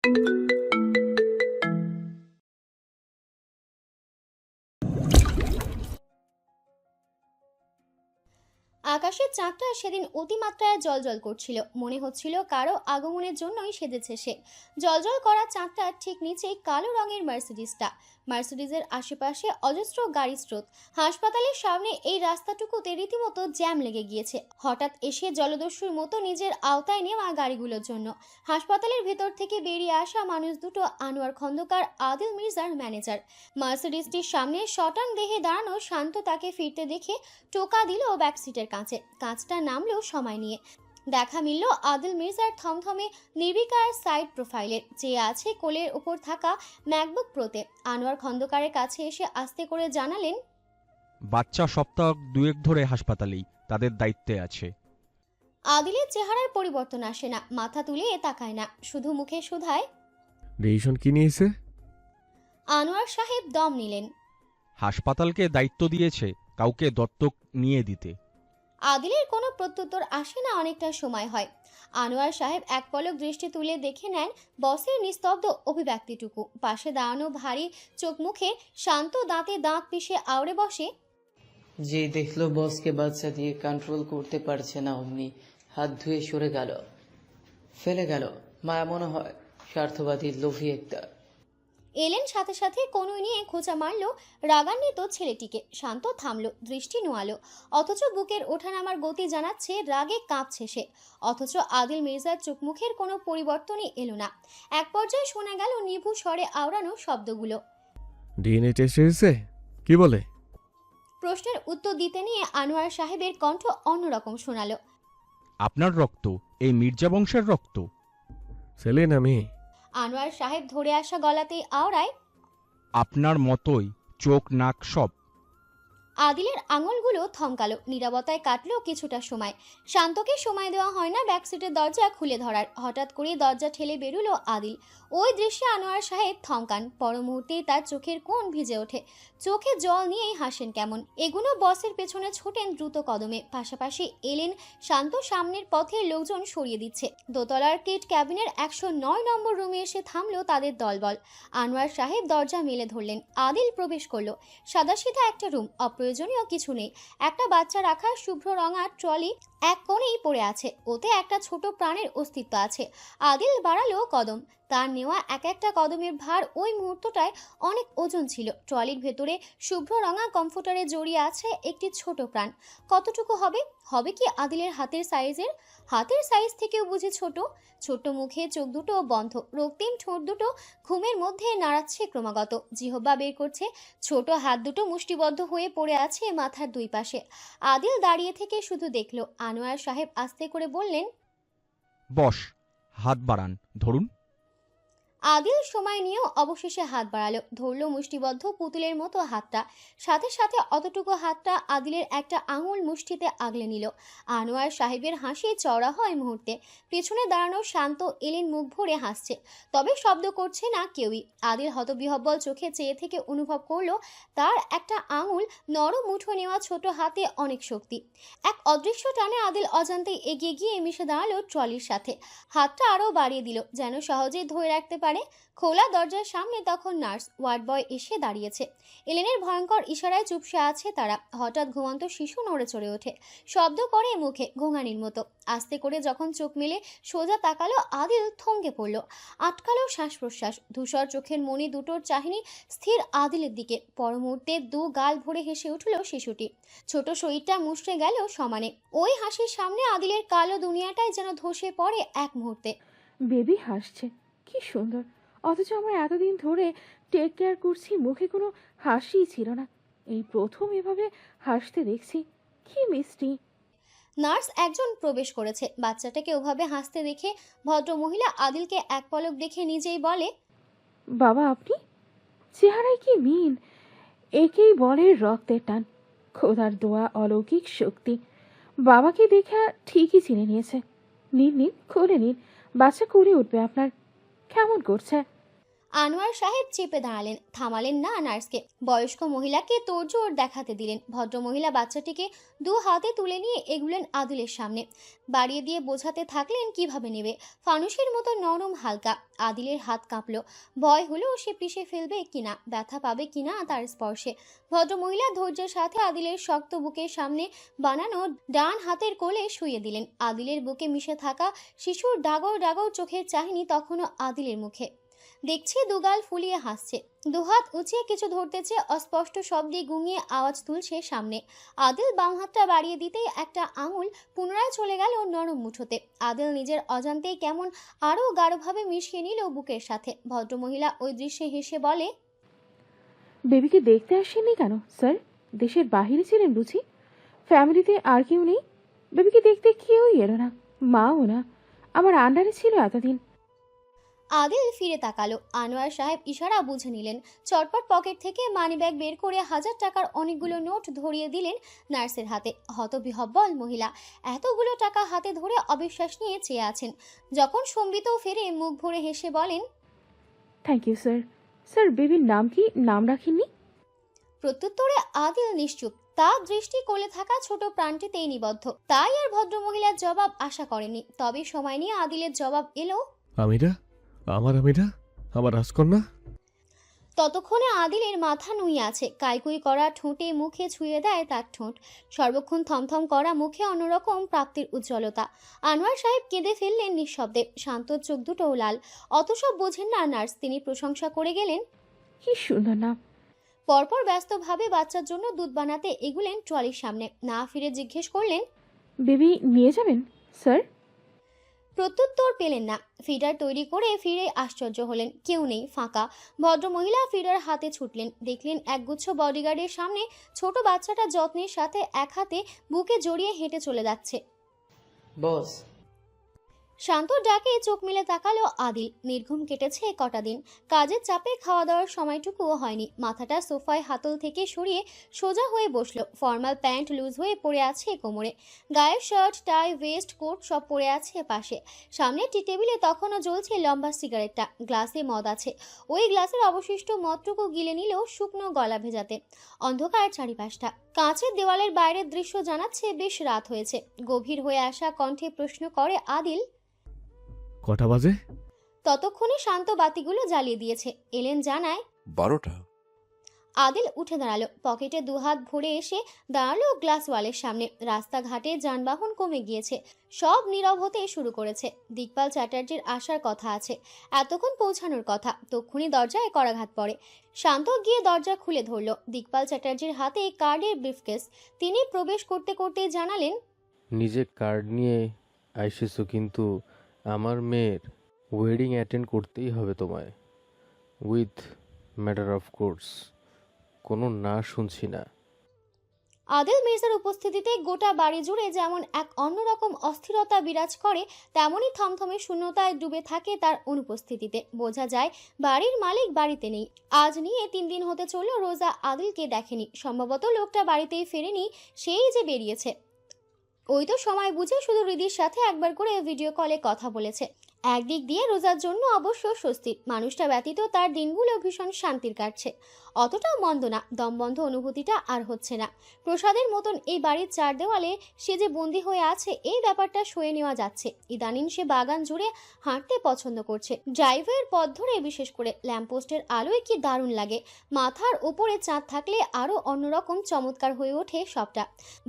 আকাশের চাঁদটা সেদিন অতিমাত্রায় জলজল করছিল। মনে হচ্ছিল কারো আগমনের জন্যই সেজেছে সে। জলজল করা চাঁদটার ঠিক নিচেই কালো রঙের মার্সিডিজটা। মার্সিডিজের আশেপাশে অজস্র গাড়ির স্রোত। হাসপাতালের সামনে এই রাস্তাটুকুতে রীতিমতো জ্যাম লেগে গিয়েছে হঠাৎ এসে জলদস্যুর মতো নিজের আওতায় নেওয়া গাড়িগুলোর জন্য। হাসপাতালের ভেতর থেকে বেরিয়ে আসা মানুষ দুটো আনোয়ার খন্দকার, আদিল মির্জার ম্যানেজার। মার্সিডিজটির সামনে শটান দেহে দাঁড়ানো শান্ত তাকে ফিরতে দেখে টোকা দিল ব্যাকসিটের কাঁচে। কাঁচটা নামলেও সময় নিয়ে দেখা মিলল আদিল মির্জার থমথমে নির্বিকার সাইড প্রোফাইলের, চেয়ে আছে কোলের ওপর থাকা ম্যাকবুক প্রোতে। আনোয়ার খন্দকারের কাছে এসে আস্তে করে জানালেন, বাচ্চা সপ্তাহ দুয়েক ধরে হাসপাতালেই, তাদের দায়িত্বে আছে। আদিলের চেহারার পরিবর্তন আসে না, মাথা তুলে তাকায় না, শুধু মুখে শুধায়, ডিসিশন কি নিয়েছে? আনোয়ার সাহেব দম নিলেন। হাসপাতালকে দায়িত্ব দিয়েছে কাউকে দত্তক নিয়ে দিতে। আদিলের কোনো প্রত্যুত্তর আসে না, অনেকটা সময় হয়। আনোয়ার সাহেব এক পলক দৃষ্টি তুলে দেখে নেন বসের নিস্তব্ধ অভিব্যক্তিটুকু। পাশে দাঁড়ানো ভারী চোখ মুখে শান্ত, দাঁতে দাঁত পিষে আউড়ে বসে। যে দেখলো বসকে বাচ্চা দিয়ে কন্ট্রোল করতে পারছে না, অমনি হাত ধুয়ে সরে গেল, ফেলে গেল। মায়া মনে হয় স্বার্থবাদী লোভী একটা। এলেন সাথে সাথে কনুই নিয়ে খোঁচা মারল রাগান্বিত ছেলেটিকে। শান্ত থামলো, দৃষ্টি নোয়ালো, অথচ বুকের ওঠানামার গতি জানাচ্ছে রাগে কাঁপছে সে। অথচ আদিল মির্জার চোখ মুখের কোনো পরিবর্তনই এলো না। এক পর্যায়ে শোনা গেল নিভু স্বরে আওড়ানো শব্দগুলো। ডিএনএ টেস্ট হয়েছে? কি বলে? প্রশ্নের উত্তর দিতে নিয়ে আনোয়ার সাহেবের কণ্ঠ অন্যরকম শোনালো। আপনার রক্ত এই মির্জা বংশের রক্ত। ছেলে না মেয়ে? আনোয়ার সাহেব ধরে আসা গলাতেই আওড়ায়, আপনার মতোই, চোখ নাক সব। আদিলের আঙুলগুলো থমকালো, নীরবতায় কাটলো কিছুটা সময়। শান্তকে সময় দেওয়া হয় না ব্যাকসিটের দরজা খুলে ধরার। হঠাৎ করে দরজা ঠেলে বেরুলো আদিল। ওই দৃশ্যে আনোয়ার সাহেব থমকান। পর মুহূর্তেই তার চোখের কোণ ভিজে ওঠে, চোখে জল নিয়েই হাসেন কেমন। এগুলো বসের পেছনে ছোটেন দ্রুত কদমে। পাশাপাশি এলেন শান্ত। সামনের পথের লোকজন সরিয়ে দিচ্ছে। দোতলার কিট ক্যাবিনের 109 নম্বর রুমে এসে থামলো তাদের দলবল। আনোয়ার সাহেব দরজা মেলে ধরলেন। আদিল প্রবেশ করলো। সাদাসিধা একটা রুম, অপ্রয়োজনীয় কিছু নেই। একটা বাচ্চা রাখা শুভ্র রঙা ট্রলি এক কোণেই পড়ে আছে, ওতে একটা ছোট প্রাণের অস্তিত্ব আছে। আদিল বাড়ালো কদম। তার নেওয়া এক একটা কদমের ভার ওই মুহূর্তটায় অনেক ওজন ছিল। ট্রলির ভেতরে শুভ্র রঙা কমফোর্টারে জড়িয়ে আছে একটি ছোট প্রাণ। কতটুকু হবে? হবে কি আদিলের হাতের সাইজের? হাতের সাইজ থেকেও বুঝি ছোট। ছোট মুখে চোখ দুটো বন্ধ, রক্তিম ঠোঁট দুটো ঘুমের মধ্যে নাড়াচ্ছে ক্রমাগত। জিহ্বা বের করছে। ছোট হাত দুটো মুষ্টিবদ্ধ হয়ে পড়ে আছে মাথার দুই পাশে। আদিল দাঁড়িয়ে থেকে শুধু দেখলো। আনোয়ার সাহেব আস্তে করে বললেন, বস, হাত বাড়ান, ধরুন। আদিল সময় নিয়েও অবশেষে হাত বাড়ালো, ধরলো মুষ্টিবদ্ধ পুতুলের মতো হাতটা। সাথে সাথে অতটুকু হাতটা আদিলের একটা আঙুল মুষ্টিতে আগলে নিল। আনোয়ার সাহেবের হাসি চওড়া হয় মুহূর্তে। পেছনে দাঁড়ানো শান্ত এলেন মুখ ভরে হাসছে, তবে শব্দ করছে না কেউই। আদিল হতবিহ্বল চোখে চেয়ে থেকে অনুভব করলো তার একটা আঙুল নরম মুঠো নেওয়া ছোট হাতে অনেক শক্তি। এক অদৃশ্য টানে আদিল অজান্তেই এগিয়ে গিয়ে মিশে দাঁড়ালো ট্রলির সাথে। হাতটা আরও বাড়িয়ে দিল, যেন সহজেই ধরে রাখতে পারে। খোলা দরজার সামনে তখন নার্স, ওয়ার্ড বয় এসে দাঁড়িয়েছে। এলেনের ভয়ঙ্কর ইশারায় চুপসে আছে তারা। হঠাৎ ঘুমন্ত শিশু নড়ে চড়ে ওঠে, শব্দ করে মুখে, ঘোঙানির মতো। আস্তে করে যখন চোখ মেলে সোজা তাকালো আদিল থমকে পড়ল। আটকালো শ্বাস প্রশ্বাস। ধূসর চোখের মণি দুটোর চাহনি স্থির আদিলের দিকে। পর মুহূর্তে দু গাল ভরে হেসে উঠল শিশুটি। ছোট শরীরটা মুষড়ে গেল সমানে। ওই হাসির সামনে আদিলের কালো দুনিয়াটাই যেন ধসে পড়ে এক মুহূর্তে। বেবি হাসছে, কি সুন্দর। অথচ আমরা এতদিন ধরে টেক কেয়ার করছি, মুখে কোনো হাসিই ছিল না। এই প্রথম এভাবে হাসতে দেখছি, কি মিষ্টি। নার্স একজন প্রবেশ করেছে। বাচ্চাটাকে ওভাবে হাসতে দেখে ভদ্র মহিলা আদিলকে এক পলক দেখে নিজেই বলে, বাবা আপনি? চেহারায় কি মিল! একেই বলে রক্তের টান। খোদার দোয়া, অলৌকিক শক্তি। বাবাকে দেখা ঠিকই চিনে নিয়েছে। নিন নিন, খুলে নিন, বাচ্চা করে উঠবে আপনার। কেমন করছে? আনোয়ার সাহেব চেপে দাঁড়ালেন, থামালেন না নার্সকে। বয়স্ক মহিলাকে তোড়জোড় দেখাতে দিলেন। ভদ্রমহিলা বাচ্চাটিকে দু হাতে তুলে নিয়ে এগুলেন আদিলের সামনে, বাড়িয়ে দিয়ে বোঝাতে থাকলেন কিভাবে নেবে। ফানুসের মতো নরম হালকা। আদিলের হাত কাঁপলো, ভয় হলো সে পিষে ফেলবে কিনা, ব্যথা পাবে কিনা তার স্পর্শে। ভদ্রমহিলা ধৈর্যের সাথে আদিলের শক্ত বুকের সামনে বানানো ডান হাতের কোলে শুইয়ে দিলেন। আদিলের বুকে মিশে থাকা শিশুর ডাগর ডাগর চোখের চাহনি তখনও আদিলের মুখে। দেখছে দুগাল ফুলিয়ে হাসছে, দুহাত উঁচিয়ে কিছু ধরতেছে, অস্পষ্ট শব্দে গুঙিয়ে আওয়াজ তুলছে সামনে। আদিল বাম হাতটা বাড়িয়ে দিতেই একটা আঙুল পুনরায় চলে গেল নরম মুঠোতে। আদিল নিজের অজান্তেই কেমন আরও গাঢ়ভাবে মিশিয়ে নিল বুকের সাথে। ভদ্রমহিলা ওই দৃশ্যে হেসে বলে, বেবিকে দেখতে আসেননি কেন স্যার? দেশের বাহিরে ছিলেন বুঝি? ফ্যামিলিতে আর কেউ নেই? বেবিকে দেখতে কেউই এলো না, মাও না, আমার আন্ডারে ছিল এতদিন। আদিল ফিরে তাকালো। আনোয়ার সাহেব ইশারা বুঝে নিলেন। চটপট পকেট থেকে মানিব্যাগ বের করে 1000 টাকার অনেকগুলো নোট ধরিয়ে দিলেন নার্সের হাতে। হতবিহব্বল মহিলা এতগুলো টাকা হাতে ধরে অবিশ্বাস নিয়ে চেয়ে আছেন। যখন সম্বিতও ফেরে মুখ ভরে হেসে বলেন, থ্যাংক ইউ স্যার। স্যার বেবির নাম কি? নাম রাখেননি? প্রত্যুত্তরে আদিল নিশ্চুপ, তার দৃষ্টি কোলে থাকা ছোট প্রাণটিতেই নিবদ্ধ। তাই আর ভদ্রমহিলার জবাব আশা করেনি। তবে সময় নিয়ে আদিলের জবাব এলো, আমিরা, আমিরা, আমার রাজকন্যা। ততক্ষণে আদিলের মাথা নুয়ে আছে। কাইকুই করা ঠোঁটে মুখে ছুঁয়ে দেয় তার ঠোঁট। সর্বক্ষণ থমথম করা মুখে অন্যরকম প্রাপ্তির উজ্জ্বলতা। আনোয়ার সাহেব কেঁদে ফেললেন নিঃশব্দে। শান্ত চোখ দুটোও লাল। অত সব বোঝেন না নার্স। তিনি প্রশংসা করে গেলেন, কি সুন্দর নাম। পরপর ব্যস্তভাবে বাচ্চার জন্য দুধ বানাতে এগুলেন ট্রলির সামনে। না ফিরে জিজ্ঞেস করলেন, বেবি নিয়ে যাবেন স্যার? প্রত্যুত্তর পেলেন না। ফিডার তৈরি করে ফিরে আশ্চর্য হলেন, কেউ নেই, ফাঁকা। ভদ্রমহিলা ফিডার হাতে ছুটলেন, দেখলেন একগুচ্ছ বডিগার্ডের সামনে ছোট বাচ্চাটা যত্নের সাথে এক হাতে বুকে জড়িয়ে হেঁটে চলে যাচ্ছে। বস, শান্তর ডাকে চোখ মেলে তাকালো আদিল। নির্ঘুম কেটেছে কটা দিন। কাজের চাপে খাওয়া দাওয়ার সময়টুকুও হয়নি। মাথাটা সোফায় হাতল থেকে সরিয়ে সোজা হয়ে বসলো। ফর্মাল প্যান্ট লুজ হয়ে পড়ে আছে কোমরে। গায়ের শার্ট, টাই, ভেস্ট, কোট সব পড়ে আছে পাশে। সামনে টি টেবিলে তখনও জ্বলছে লম্বা সিগারেটটা। গ্লাসে মদ আছে। ওই গ্লাসের অবশিষ্ট মদটুকু গিলে নিলেও শুকনো গলা ভেজাতে। অন্ধকার চারিপাশটা। কাঁচের দেওয়ালের বাইরের দৃশ্য জানাচ্ছে বেশ রাত হয়েছে। গভীর হয়ে আসা কণ্ঠে প্রশ্ন করে আদিল, কটা বাজে? ততক্ষণে শান্ত বাতিগুলো জ্বালিয়ে দিয়েছে। এলেন জানায় 12টা। আদিল উঠে দাঁড়ালো। পকেটে দুহাত ভরে এসে দাঁড়ালো গ্লাস ওয়ালের সামনে। রাস্তাঘাটে যানবাহন কমে গিয়েছে। সব নীরব হতে শুরু করেছে। দিকপাল চ্যাটার্জির আসার কথা আছে, এতক্ষণ পৌঁছানোর কথা। তক্ষুনি দরজায় করাঘাত পড়ে। শান্ত গিয়ে দরজা খুলে ধরল। দিকপাল চ্যাটার্জির হাতে কার্ডের ব্রিফকেস। তিনি প্রবেশ করতে করতে জানালেন, নিজে কার্ড নিয়ে আইসেছো, কিন্তু আমার মেয়ের ওয়েডিং অ্যাটেন্ড করতেই হবে তোমায়, উইথ ম্যাটার অফ কোর্স। কোনো না শুনছি না। আদিল মির্জার উপস্থিতিতে গোটা বাড়ি জুড়ে যেমন এক অন্যরকম অস্থিরতা বিরাজ করে, তেমনই থমথমে শূন্যতায় ডুবে থাকে তার অনুপস্থিতিতে। বোঝা যায় বাড়ির মালিক বাড়িতে নেই। আজ নিয়ে 3 দিন হতে চলল রোজা আদিলকে দেখেনি। সম্ভবত লোকটা বাড়িতেই ফেরেনি, সেই যে বেরিয়েছে। ওই তো সময় বুঝে শুধু হৃদির সাথে একবার করে ভিডিও কলে কথা বলেছে। একদিক দিয়ে রোজার জন্য অবশ্য স্বস্তির। মানুষটা ব্যতীত তার দিনগুলো ভীষণ শান্তির কাটছে। অতটাও মন্দ না। দমবন্ধ অনুভূতিটা আর হচ্ছে না। প্রসাদের মতন এই বাড়ির 4 দেওয়ালে সে যে বন্দী হয়ে আছে, এই ব্যাপারটা সয়ে নেওয়া যাচ্ছে। ইদানিং সে বাগান জুড়ে হাঁটতে পছন্দ করছে। ড্রাইভওয়ের পথ ধরে বিশেষ করে ল্যাম্পপোস্টের আলোয় কি দারুণ লাগে। মাথার ওপরে চাঁদ থাকলে আরও অন্যরকম চমৎকার হয়ে ওঠে সবটা।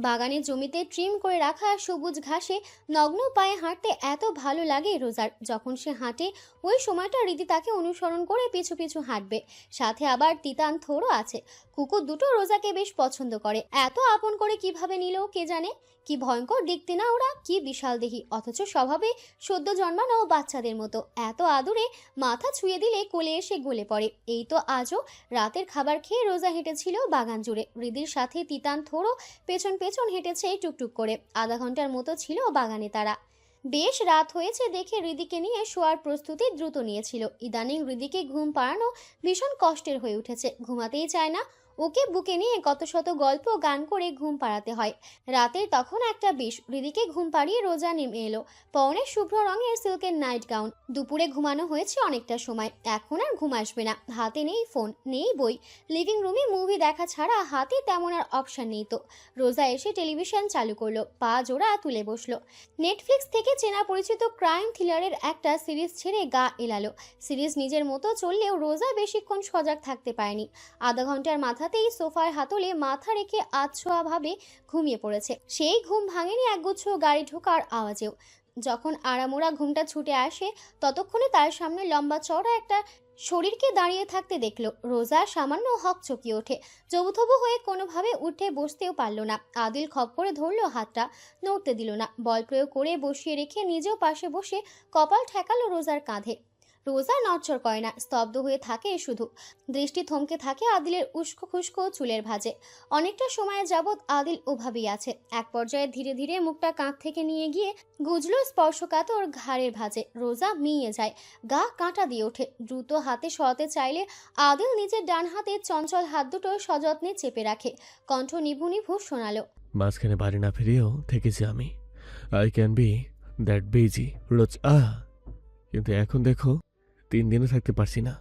বাগানের জমিতে ট্রিম করে রাখা সবুজ ঘাসে নগ্ন পায়ে হাঁটতে এত ভালো লাগে রোজার। যখন সে হাঁটে ওই সময়টা রীতি তাকে অনুসরণ করে পিছু পিছু হাঁটবে। সাথে আবার তিতান থোড়ও আছে। কুকুর দুটো রোজাকে বেশ পছন্দ করে। এত আপন করে কিভাবে নিল কে জানে। কি ভয়ঙ্কর দেখতে না ওরা, কি বিশাল দেহি, অথচ স্বভাবে সদ্য জন্মানো বাচ্চাদের মতো। এত আদুরে মাথা ছুঁয়ে দিলে কোলে এসে গলে পড়ে। এই তো আজও রাতের খাবার খেয়ে রোজা হেঁটেছিল বাগান জুড়ে। হৃদির সাথে তিতান থোড়ও পেছন পেছন হেঁটেছে টুকটুক করে। আধা ঘন্টার মতো ছিল বাগানে তারা। বেশ রাত হয়েছে দেখে হৃদিকে নিয়ে শোয়ার প্রস্তুতি দ্রুত নিয়েছিল। ইদানিং হৃদিকে ঘুম পাড়ানো ভীষণ কষ্টের হয়ে উঠেছে। ঘুমাতেই চায় না। ওকে বুকে নিয়ে কত শত গল্প গান করে ঘুম পাড়াতে হয়। রাতের তখন 1:20। হৃদিকে ঘুম পাড়িয়ে রোজা নেমে এলো। পরনে শুভ্র রঙের সিল্কের নাইট গাউন। দুপুরে ঘুমানো হয়েছে অনেকটা সময়, এখন আর ঘুম আসবে না। হাতে নেই ফোন, নেই বই, লিভিং রুমে মুভি দেখা ছাড়া হাতে তেমন আর অপশন নেই। তো রোজা এসে টেলিভিশন চালু করলো, পা জোড়া তুলে বসলো। নেটফ্লিক্স থেকে চেনা পরিচিত ক্রাইম থ্রিলারের একটা সিরিজ ছেড়ে গা এলালো। সিরিজ নিজের মতো চললেও রোজা বেশিক্ষণ সজাগ থাকতে পারেনি। আধা ঘন্টার মাথাতেই সোফার হাতলে মাথা রেখে আধশোয়াভাবে ঘুমিয়ে পড়েছে। সেই ঘুম ভাঙেনি একগুচ্ছ গাড়ি ঢোকার আওয়াজেও। যখন আড়ামোড়া ঘুমটা ছুটে আসে, ততক্ষণে তার সামনে লম্বা চওড়া একটা শরীরকে দাঁড়িয়ে থাকতে দেখলো। রোজা সামান্য হকচকিয়ে ওঠে, জবুথবু হয়ে কোনোভাবে উঠে বসতেও পারল না। আদিল খপ করে ধরলো হাতটা, নড়তে দিল না। বল প্রয়োগ করে বসিয়ে রেখে নিজেও পাশে বসে কপাল ঠেকালো রোজার কাঁধে। রোজা নড়চড় করে না, স্তব্ধ হয়ে থাকে শুধু। দৃষ্টি থমকে থাকে আদিলের উস্কো খুস্কো চুলের ভাঁজে। অনেকটা সময় যাবৎ আদিল ওভাবেই আছে। এক পর্যায়ে ধীরে ধীরে মুখটা কাঁধ থেকে নিয়ে গিয়ে গুজলো স্পর্শকাতর ঘাড়ের ভাঁজে। রোজা মিয়ে যায়, গা কাঁটা দিয়ে ওঠে। দ্রুত হাতে সরাতে চাইলে আদিল নিজের ডান হাতের চঞ্চল হাত দুটো সযত্নে চেপে রাখে। কণ্ঠ নিভু নিভু শোনালো, মাঝখানে বাড়ি না ফিরেও থেকেছি আমি। I can be that busy Rose কিন্তু এখন দেখো 3 দিনও থাকতে পারছি না।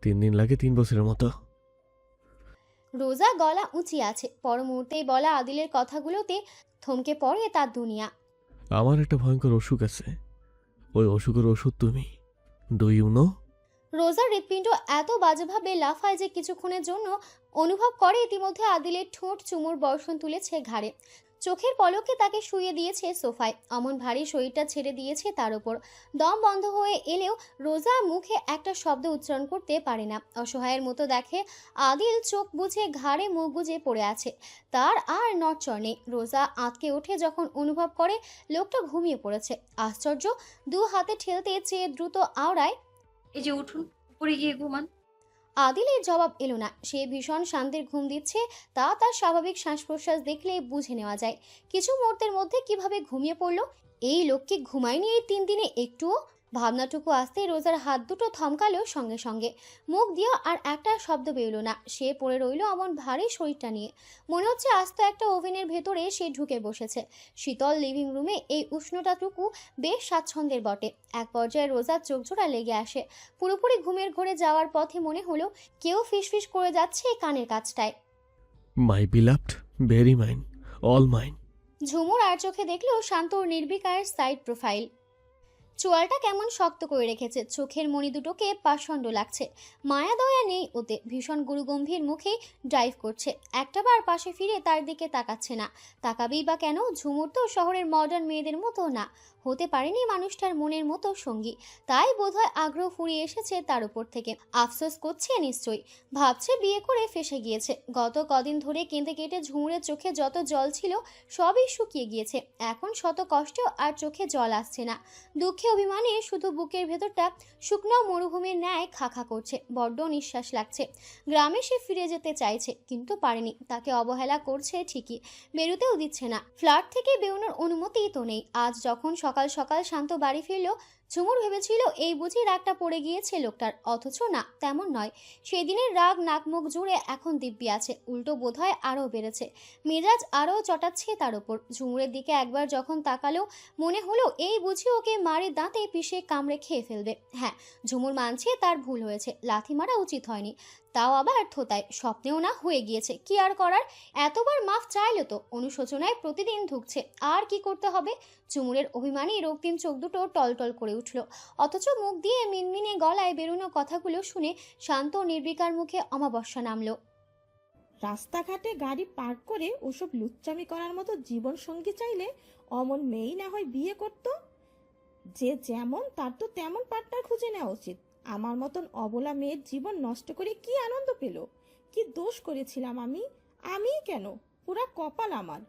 3 দিন লাগে 3 বছরের মতো। রোজা গলা উঁচিয়ে আছে। পর মুহূর্তেই বলা আদিলের কথাগুলোতে থমকে পড়ে তার দুনিয়া। আমার একটা ভয়ঙ্কর অসুখ আছে, ওই অসুখের ওষুধ তুমি। Do you know? রোজার হৃৎপিণ্ড এত বাজেভাবে লাফায় যে কিছুক্ষণের জন্য অনুভব করে ইতিমধ্যে আদিলের ঠোঁট চুমুর বর্ষণ তুলেছে ঘাড়ে। চোখের পলকে তাকে শুইয়ে দিয়েছে সোফায়। অমন ভারী শরীরটা ছেড়ে দিয়েছে তার ওপর। দম বন্ধ হয়ে এলেও রোজা মুখে একটা শব্দ উচ্চারণ করতে পারে না। অসহায়ের মতো দেখে আদিল চোখ বুজে ঘাড়ে মুখ গুজে পড়ে আছে। তার আর নড়চড় নেই। রোজা আঁতকে ওঠে যখন অনুভব করে লোকটা ঘুমিয়ে পড়েছে। আশ্চর্য, 2 হাতে ঠেলতে চেয়ে দ্রুত আওড়ায়, এই যে উঠুন, উপরে গিয়ে ঘুমান। আদিলের জবাব এলো না। সে ভীষণ শান্তির ঘুম দিচ্ছে, তা তার স্বাভাবিক শ্বাস প্রশ্বাস দেখলে বুঝে নেওয়া যায়। কিছু মুহূর্তের মধ্যে কিভাবে ঘুমিয়ে পড়লো। এই লোককে ঘুমায়নি এই 3 দিনে একটুও। ভাবনাটুকু আসতেই রোজার হাত দুটো থমকালো সঙ্গে সঙ্গে। মুখ দিয়ে আর একটা শব্দ বেরোলো না। সে পড়ে রইল অমন ভারী শরীরটা নিয়ে। মনে হচ্ছে আস্ত একটা ওভেনের ভেতরে সে ঢুকে বসেছে। শীতল লিভিং রুমে এই উষ্ণতাটুকু বেশ স্বাচ্ছন্দ্যের বটে। এক পর্যায়ে রোজার চোখ জোড়া লেগে আসে। পুরোপুরি ঘুমের ঘোরে যাওয়ার পথে মনে হলো কেউ ফিসফিস করে যাচ্ছে এই কানের কাছটায়। My beloved, very mine, all mine. Jhumur আর চোখে দেখলো শান্তর নির্বিকার সাইড প্রোফাইল। চোয়ালটা কেমন শক্ত করে রেখেছে, চোখের মণি দুটোকে পাষণ্ড লাগছে। মায়া দয়া নেই ওতে। ভীষণ গুরুগম্ভীর মুখে ড্রাইভ করছে। একটাবার পাশে ফিরে তার দিকে তাকাচ্ছে না। তাকাবেই বা কেন? ঝুমুর তো শহরের মডার্ন মেয়েদের মতো না, হতে পারেনি মানুষটার মনের মতো সঙ্গী। তাই বোধহয় আগ্রহ ফুরিয়ে এসেছে তার উপর থেকে। আফসোস করছে নিশ্চয়ই, ভাবছে বিয়ে করে ফেসে গিয়েছে। গত কদিন ধরে কেঁদে কেটে ঝুমুরের চোখে যত জল ছিল সবই শুকিয়ে গিয়েছে। এখন শত কষ্টেও আর চোখে জল আসছে না। দুঃখে অভিমানে শুধু বুকের ভেতরটা শুকনো মরুভূমির ন্যায় খাখা করছে। বড্ড নিঃশ্বাস লাগছে। গ্রামে সে ফিরে যেতে চাইছে, কিন্তু পারেনি। তাকে অবহেলা করছে ঠিকই, বেরোতেও দিচ্ছে না। ফ্ল্যাট থেকে বেরোনোর অনুমতিই তো নেই। আজ যখন সকাল সকাল শান্ত বাড়ি ফিরল, ঝুমুর ভেবেছিল এই বুঝি রাগটা পড়ে গিয়েছে লোকটার। অথচ না, তেমন নয়। সেদিনের রাগ নাক মুখ জুড়ে এখন দিব্যি আছে। উল্টো বোধহয় আরও বেড়েছে। মেজাজ আরও চটাচ্ছে তার ওপর। ঝুমুরের দিকে একবার যখন তাকালো, মনে হলো এই বুঝি ওকে মারির দাঁতে পিষে কামড়ে খেয়ে ফেলবে। হ্যাঁ, ঝুমুর মানছে তার ভুল হয়েছে, লাথি মারা উচিত হয়নি। তাও আবার থোতায়, স্বপ্নেও না, হয়ে গিয়েছে। কি আর করার? এতবার মাফ চাইলো তো। অনুশোচনায় প্রতিদিন ধুকছে। আর কি করতে হবে? ঝুমুরের অভিমানী রক্তিম চোখ দুটো টলটল করে উঠল। অথচ মুখ দিয়ে মিনমিনে গলায় বেরোনো কথাগুলো শুনে শান্ত নির্বিকার মুখে অমাবস্যা নামলো। রাস্তাঘাটে গাড়ি পার্ক করে ওসব লুচ্চামি করার মতো জীবন সঙ্গী চাইলে অমন মেয়েই না হয় বিয়ে করত। যে যেমন তার তো তেমন পার্টনার খুঁজে নেওয়া উচিত। আমার মতন অবলা মেয়ের জীবন নষ্ট করে কি আনন্দ পেল? কি দোষ করেছিলাম আমি কেন? পুরা কপাল আমার।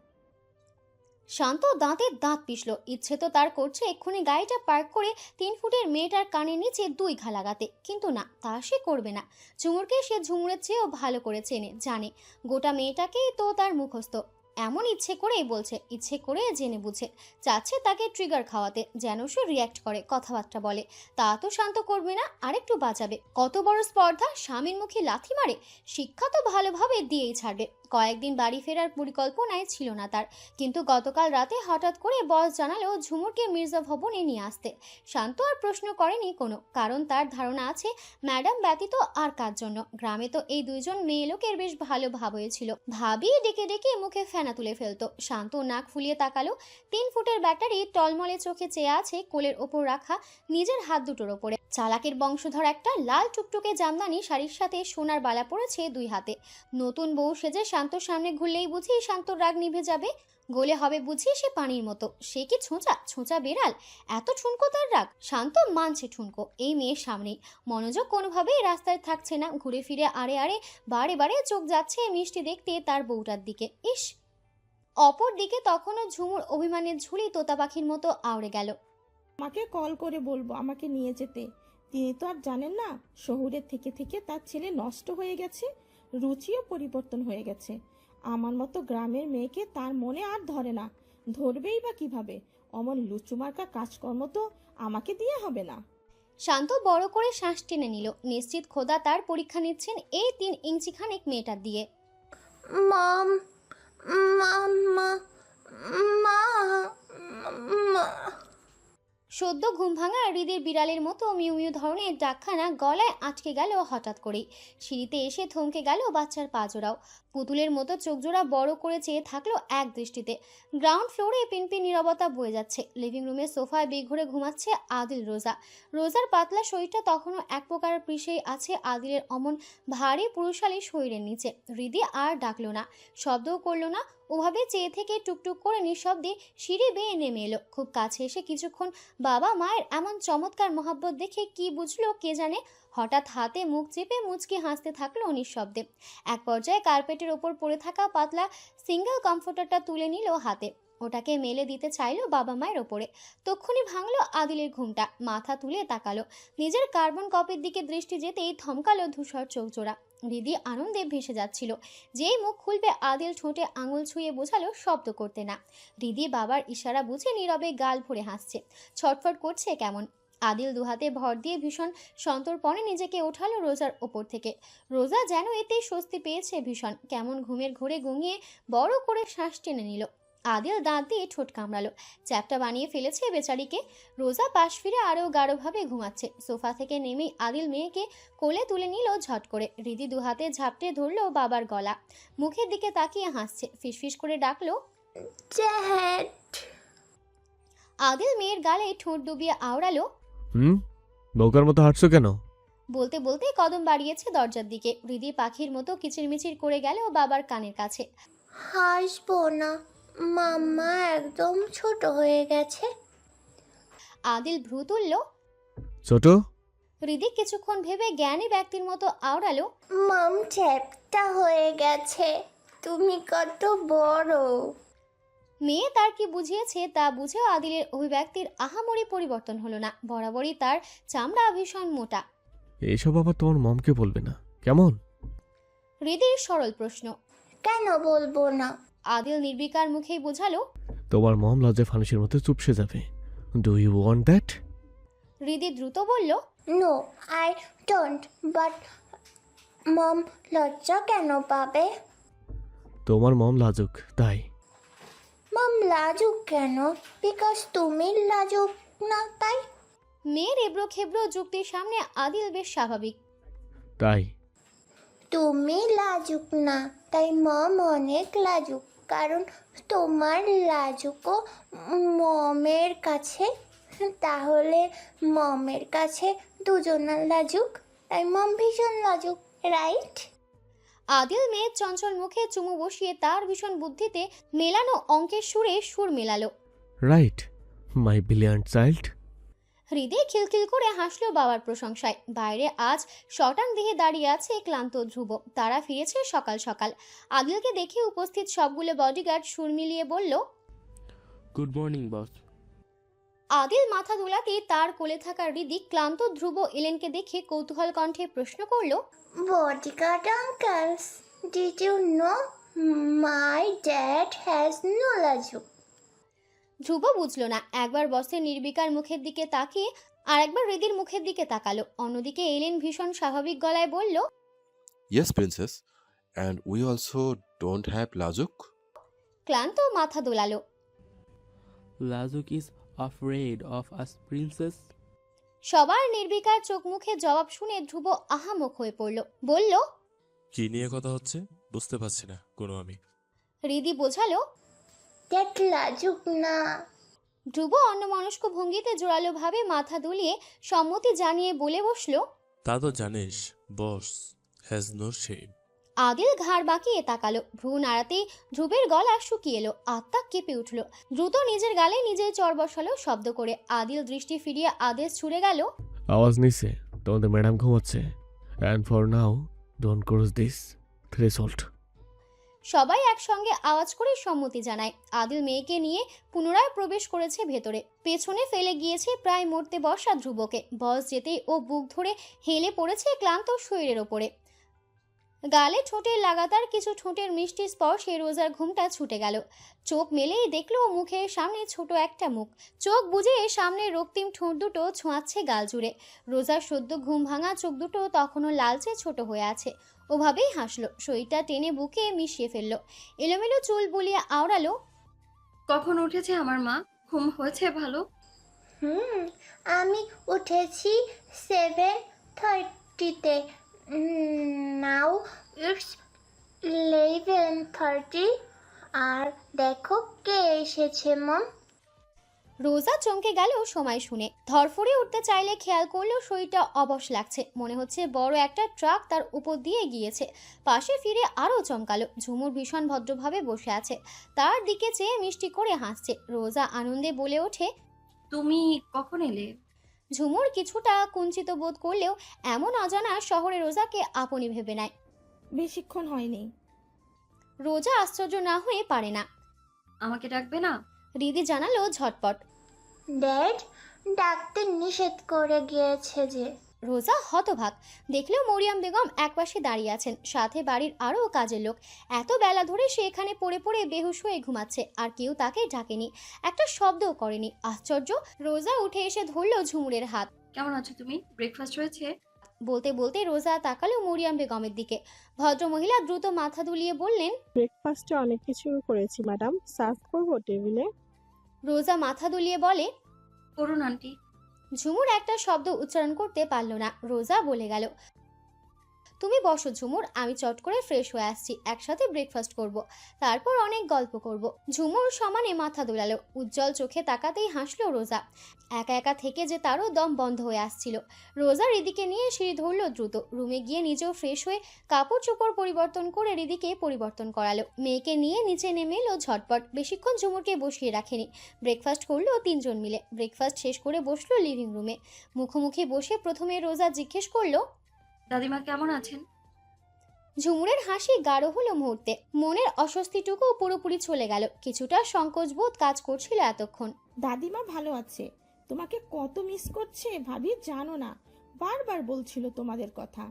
শান্ত দাঁতে দাঁত পিষল। ইচ্ছে তো তার করছে এক্ষুনি গাড়িটা পার্ক করে 3 ফুটের মেয়েটার কানের নিচে 2 ঘা লাগাতে, কিন্তু না, তা সে করবে না। ঝুমুরকে সে ঝুমুরের চেয়েও ভালো করে চেনে, জানে। গোটা মেয়েটাকেই তো তার মুখস্থ। এমন ইচ্ছে করেই বলছে, ইচ্ছে করে জেনে বুঝে চাচ্ছে তাকে ট্রিগার খাওয়াতে, যেন সে রিয়্যাক্ট করে, কথাবার্তা বলে। তা তো শান্ত করবে না, আরেকটু বাঁচাবে। কত বড় স্পর্ধা, স্বামীর মুখে লাথি মারে। শিক্ষা তো ভালোভাবে দিয়েই ছাড়বে। কয়েকদিন বাড়ি ফেরার পরিকল্পনায় ছিল না তার, কিন্তু গতকাল রাতে হঠাৎ করে বস জানালো ঝুমুরকে মির্জা ভবনে নিয়ে আসতে। শান্ত আর প্রশ্ন করেনি কোনো, কারণ তার ধারণা আছে ম্যাডাম ব্যতীত আর কার জন্য। গ্রামে তো এই দুইজন মেয়ে লোকের বেশ ভালো ভাব হয়েছিল। ভাবি ডেকে ডেকে মুখে ফেনা তুলে ফেলতো। শান্ত নাক ফুলিয়ে তাকালো। 3 ফুটের ব্যাটারি টলমলে চোখে চেয়ে আছে কোলের ওপর রাখা নিজের হাত দুটোর ওপরে। চালাকের বংশধর একটা লাল টুকটুকে জামদানি শাড়ির সাথে সোনার বালা পড়েছে 2 হাতে। নতুন বউ সেজে শান্তর সামনে ঘুরলেই বুঝি শান্তর রাগ নিভে যাবে, গলে হবে বুঝি সে পানির মতো। সে কি ছোঁচা, ছোঁচা বেড়াল, এত ঠুনকো তার রাগ। শান্ত মানছে ঠুনকো এই মেয়ের সামনেই। মনোযোগ কোনোভাবেই রাস্তায় থাকছে না, ঘুরে ফিরে আড়ে আড়ে বারে বারে চোখ যাচ্ছে মিষ্টি দেখতে তার বউটার দিকে। ইস! অপর দিকে তখনও ঝুমুর অভিমানের ঝুলি তোতা পাখির মতো আউড়ে গেল। আমাকে কল করে বলবো আমাকে নিয়ে যেতে। তিনি তো আর জানেন না শহুরে থেকে থেকে তার ছেলে নষ্ট হয়ে গেছে, রুচিও পরিবর্তন হয়ে গেছে। আমার মতো গ্রামের মেয়েকে তার মনে আর ধরে না, ধরবেই বা কিভাবে? অমন লুচুমার্কা কাজকর্ম তো আমাকে দিয়ে হবে না। শান্ত বড় করে শ্বাস টেনে নিল, নিশ্চিত খোদা তার পরীক্ষা নিচ্ছেন এই 3 ইঞ্চি খানেক মেয়েটার দিয়ে। মম, মাম্মা, মা, মা। সদ্য ঘুম ভাঙা হৃদের বিড়ালের মতো মিউ মিউ ধরনের ডাকখানা গলায় আটকে গেল হঠাৎ করেই। সিঁড়িতে এসে থমকে গেল বাচ্চার পা জোড়াও। পুতুলের মতো চোখ জোড়া বড় করে চেয়ে থাকলো এক দৃষ্টিতে। গ্রাউন্ড ফ্লোরে পিনপিন নীরবতা বয়ে যাচ্ছে। লিভিং রুমের সোফায় বেঘরে ঘুমাচ্ছে আদিল রোজা। রোজার পাতলা শরীরটা তখনও এক প্রকার পৃষেই আছে আদিলের অমন ভারী পুরুষালী শরীরের নিচে। হৃদি আর ডাকলো না, শব্দও করলো না। ওভাবে চেয়ে থেকে টুকটুক করে নিঃশব্দে সিঁড়ি বেয়ে নেমে এলো। খুব কাছে এসে কিছুক্ষণ বাবা মায়ের এমন চমৎকার মহব্বত দেখে কি বুঝলো কে জানে। হঠাৎ হাতে মুখ চেপে মুচকি হাসতে থাকলো নিঃশব্দে। এক পর্যায়ে কার্পেটের ওপর পড়ে থাকা পাতলা সিঙ্গেল কমফোর্টারটা তুলে নিল হাতে। ওটাকে মেলে দিতে চাইলো বাবা মায়ের ওপরে। তক্ষুনি ভাঙলো আদিলের ঘুমটা। মাথা তুলে তাকালো। নিজের কার্বন কপির দিকে দৃষ্টি যেতেই থমকালো ধূসর চোখ জোড়া। হৃদি আনন্দে ভেসে যাচ্ছিল। যেই মুখ খুলবে আদিল ঠোঁটে আঙুল ছুঁয়ে বোঝালো শব্দ করতে না। হৃদি বাবার ইশারা বুঝে নীরবে গাল ভরে হাসছে, ছটফট করছে কেমন। আদিল দুহাতে ভর দিয়ে ভীষণ সন্তর্পণে নিজেকে ওঠালো রোজার ওপর থেকে। রোজা যেন এতেই স্বস্তি পেয়েছে ভীষণ। কেমন ঘুমের ঘোরে গঙিয়ে বড় করে শ্বাস টেনে নিল। আদিল দাঁত দিয়ে ঠোঁট কামড়ালো। চ্যাপটা বানিয়ে ফেলেছে বেচারিকে। রোজা পাশ ফিরে আরও গাঢ়ভাবে ঘুমাচ্ছে। সোফা থেকে নেমেই আদিল মেয়েকে কোলে তুলে নিল ঝট করে। হৃদি দুহাতে ঝাপটে ধরলো বাবার গলা। মুখের দিকে তাকিয়ে হাসছে। ফিসফিস করে ডাকলো, চ্যাট। আদিল মেয়ের গালে ঠোঁট ডুবিয়ে আওড়ালো। নৌকার মতো হাঁটছো কেন? বলতে বলতে কদম বাড়িয়েছে দরজার দিকে। হৃদি পাখির মতো কিচিরমিচির করে গেল বাবার কানের কাছে। হাসবো না, মাম্মা একদম ছোট হয়ে গেছে। আদিল ভ্রু তুলল। ছোট? হৃদি কিছুক্ষণ ভেবে জ্ঞানী ব্যক্তির মতো আওড়ালো, মাম চ্যাপ্টা হয়ে গেছে, তুমি কত বড়। মেয়ে তার কি বুঝিয়েছে তা বুঝেও আদিলের অভিব্যক্তির আহামরি পরিবর্তন হলো না। বরাবরই তার চামড়া ভীষণ মোটা। এইসব আবার তোমার মমকে বলবে না কেমন? হৃদির সরল প্রশ্ন। কেন বলবো না? আদিল নির্বিকার মুখেই বোঝালো, তোমার মম লজ্জায় ফানুসের মতো চুপসে যাবে। Do you want that? Hridi দ্রুত বলল, no I don't, but mom লজ্জা কেন পাবে? তোমার মম লাজুক তাই। মম লাজুক কেন? বিকজ তুমি লাজুক না তাই? মেয়ের এবড়ো খেবড়ো যুক্তির সামনে আদিল বেশ স্বাভাবিক। তাই? তুমি লাজুক না তাই মম অনেক লাজুক, কারণ তোমার লাজুকও মমের কাছে। তাহলে মমের কাছে দুজনের লাজুক, তাই মম ভীষণ লাজুক, রাইট? আদিল মেয়ের চঞ্চল মুখে চুমু বসিয়ে তার ভীষণ বুদ্ধিতে মেলানো অঙ্কের সুরে সুর মেলালো। রাইট মাই ব্রিলিয়ান্ট চাইল্ড। হৃদি খিলখিল করে হাসলো বাবার প্রশংসায়। বাইরে আজ শটান দেহে দাঁড়িয়ে আছে ক্লান্ত ধ্রুব। তারা ফিরেছে সকাল সকাল। আদিলকে দেখে উপস্থিত সবগুলো বডিগার্ড সুর মিলিয়ে বলল, গুড মর্নিং বস। আদিল মাথা দোলাতেই তার কোলে থাকা হৃদি ক্লান্ত ধ্রুব এলেনকে দেখে কৌতূহল কণ্ঠে প্রশ্ন করল, bodyguard uncles, did you know my dad has no লাজুক। ধ্রুব বুঝলো না, একবার বসে নির্বিকার মুখের দিকে তাকিয়ে আর একবার হৃদির মুখের দিকে তাকালো। অন্যদিকে এলেন ভীষণ স্বাভাবিক গলায় বলল, Yes, princess. And we also don't have Lajuk. ক্লান্ত মাথা দোলালো। Lazuk is afraid of us, princess. সবার নির্বিকার চোখ মুখে জবাব শুনে ধ্রুব আহামক হয়ে পড়ল, বলল, কি নিয়ে কথা হচ্ছে বুঝতে পারছি না কোনো আমি। হৃদি বোঝালো। দ্যাট লাজুক না। ধ্রুব অন্যমনস্ক ভঙ্গিতে জোরালো ভাবে মাথা দুলিয়ে সম্মতি জানিয়ে বলে বসলো। তা তো জানিস বস হ্যাজ নো শেম। আদিল ঘাড় বাঁকিয়ে তাকালো, ভ্রু নাড়াতেই ধ্রুবের গলা শুকিয়ে এলো, আত্মা কেঁপে উঠল। দ্রুত নিজের গালে নিজেই চড় বসালো শব্দ করে। আদিল দৃষ্টি ফিরিয়ে আদেশ ছুড়ে গেল, আওয়াজ নিচে, তোমাদের ম্যাডাম ঘুমাচ্ছে। And for now don't cross this threshold. সবাই একসঙ্গে আওয়াজ করে সম্মতি জানায়। আদিল মেয়েকে নিয়ে পুনরায় প্রবেশ করেছে ভেতরে, পেছনে ফেলে গিয়েছে প্রায় মরতে বসা ধ্রুবকে। বস যেতেই ও বুক ধরে হেলে পড়েছে ক্লান্ত শরীরের ওপরে। গালে ঠোঁটের লাগাতার কিছু ঠোঁটের মিষ্টি স্পর্শে রোজার ঘুমটা ছুটে গেল। চোখ মেলেই দেখলো মুখের সামনে ছোট একটা মুখ। চোখ বুজে সামনে রক্তিম ঠোঁট দুটো ছোঁয়াচ্ছে গাল জুড়ে। রোজার সদ্য ঘুম ভাঙা চোখ দুটো তখনও লালচে ছোট হয়ে আছে। ওভাবেই হাসলো, শরীরটা টেনে বুকে মিশিয়ে ফেললো। এলোমেলো চুল বুলিয়ে আওড়ালো, কখন উঠেছে আমার মা? ঘুম হয়েছে ভালো? আমি উঠেছি 7:30-তে। Now it's 11:30। আর দেখো কে এসেছে মম। রোজা চমকে গেল সময় শুনে। ধরফড়ে উঠতে চাইলে খেয়াল করলো শরীরটা অবশ লাগছে, মনে হচ্ছে বড় একটা ট্রাক তার উপর দিয়ে গিয়েছে। পাশে ফিরে আরও চমকালো, ঝুমুর ভীষণ ভদ্রভাবে বসে আছে, তার দিকে চেয়ে মিষ্টি করে হাসছে। রোজা আনন্দে বলে ওঠে, তুমি কখন এলে? ঝুমুর কিছুটা কুঞ্চিত বোধ করলেও এমন অজানা শহরে রোজাকে আপনি ভেবে নেয়। বেশিক্ষণ হয়নি। রোজা আশ্চর্য না হয়ে পারে না। আমাকে ডাকবে না? হৃদি জানালো ঝটপট। ড্যাড ডাকতে নিষেধ করে গিয়েছে যে। রোজা হতভাগ, দেখলো মরিয়ম বেগম একপাশে দাঁড়িয়ে আছেন, সাথে বাড়ির আরও কাজের লোক। এত বেলা ধরে সে এখানে পড়ে পড়ে বেহুশ হয়ে ঘুমাচ্ছে, আর কেউ তাকে ডাকেনি, একটা শব্দও করেনি। আশ্চর্য। রোজা উঠে এসে ধরলো ঝুমুরের হাত। কেমন আছো তুমি? ব্রেকফাস্ট হয়েছে? বলতে বলতে রোজা তাকালো মরিয়ম বেগমের দিকে। ভদ্রমহিলা দ্রুত মাথা দুলিয়ে বললেন, ব্রেকফাস্টে অনেক কিছু করেছি ম্যাডাম, সার্ভ করবো টেবিলে? রোজা মাথা দুলিয়ে বলে, করুন আন্টি। ঝুমুর একটা শব্দ উচ্চারণ করতে পারল না। রোজা বলে গেল, তুমি বসো ঝুমুর, আমি চট করে ফ্রেশ হয়ে আসছি, একসাথে ব্রেকফাস্ট করব, তারপর অনেক গল্প করব। ঝুমুর সমানে মাথা দোলালো, উজ্জ্বল চোখে তাকাতেই হাসলো রোজা। একা একা থেকে যে তারও দম বন্ধ হয়ে আসছিল। রোজা রিদিকে নিয়ে সিঁড়ি ধরলো দ্রুত, রুমে গিয়ে নিজেও ফ্রেশ হয়ে কাপড় চোপড় পরিবর্তন করে রিদিকে পরিবর্তন করালো। মেয়েকে নিয়ে নিচে নেমে এলো ঝটপট, বেশিক্ষণ ঝুমুরকে বসিয়ে রাখেনি। ব্রেকফাস্ট করলো তিনজন মিলে। ব্রেকফাস্ট শেষ করে বসলো লিভিং রুমে। মুখোমুখি বসে প্রথমে রোজা জিজ্ঞেস করলো, দাদিমা কেমন আছেন? ঝুমুরের হাসি গাঢ় হলো মুহূর্তে, মনের অস্বস্তিটুকু পুরোপুরি চলে গেল। কিছুটা সংকোচবোধ কাজ করছিল এতক্ষণ। দাদিমা ভালো আছে, তোমাকে কত মিস করছে ভাবি জানো না, বারবার বলছিল তোমাদের কথা।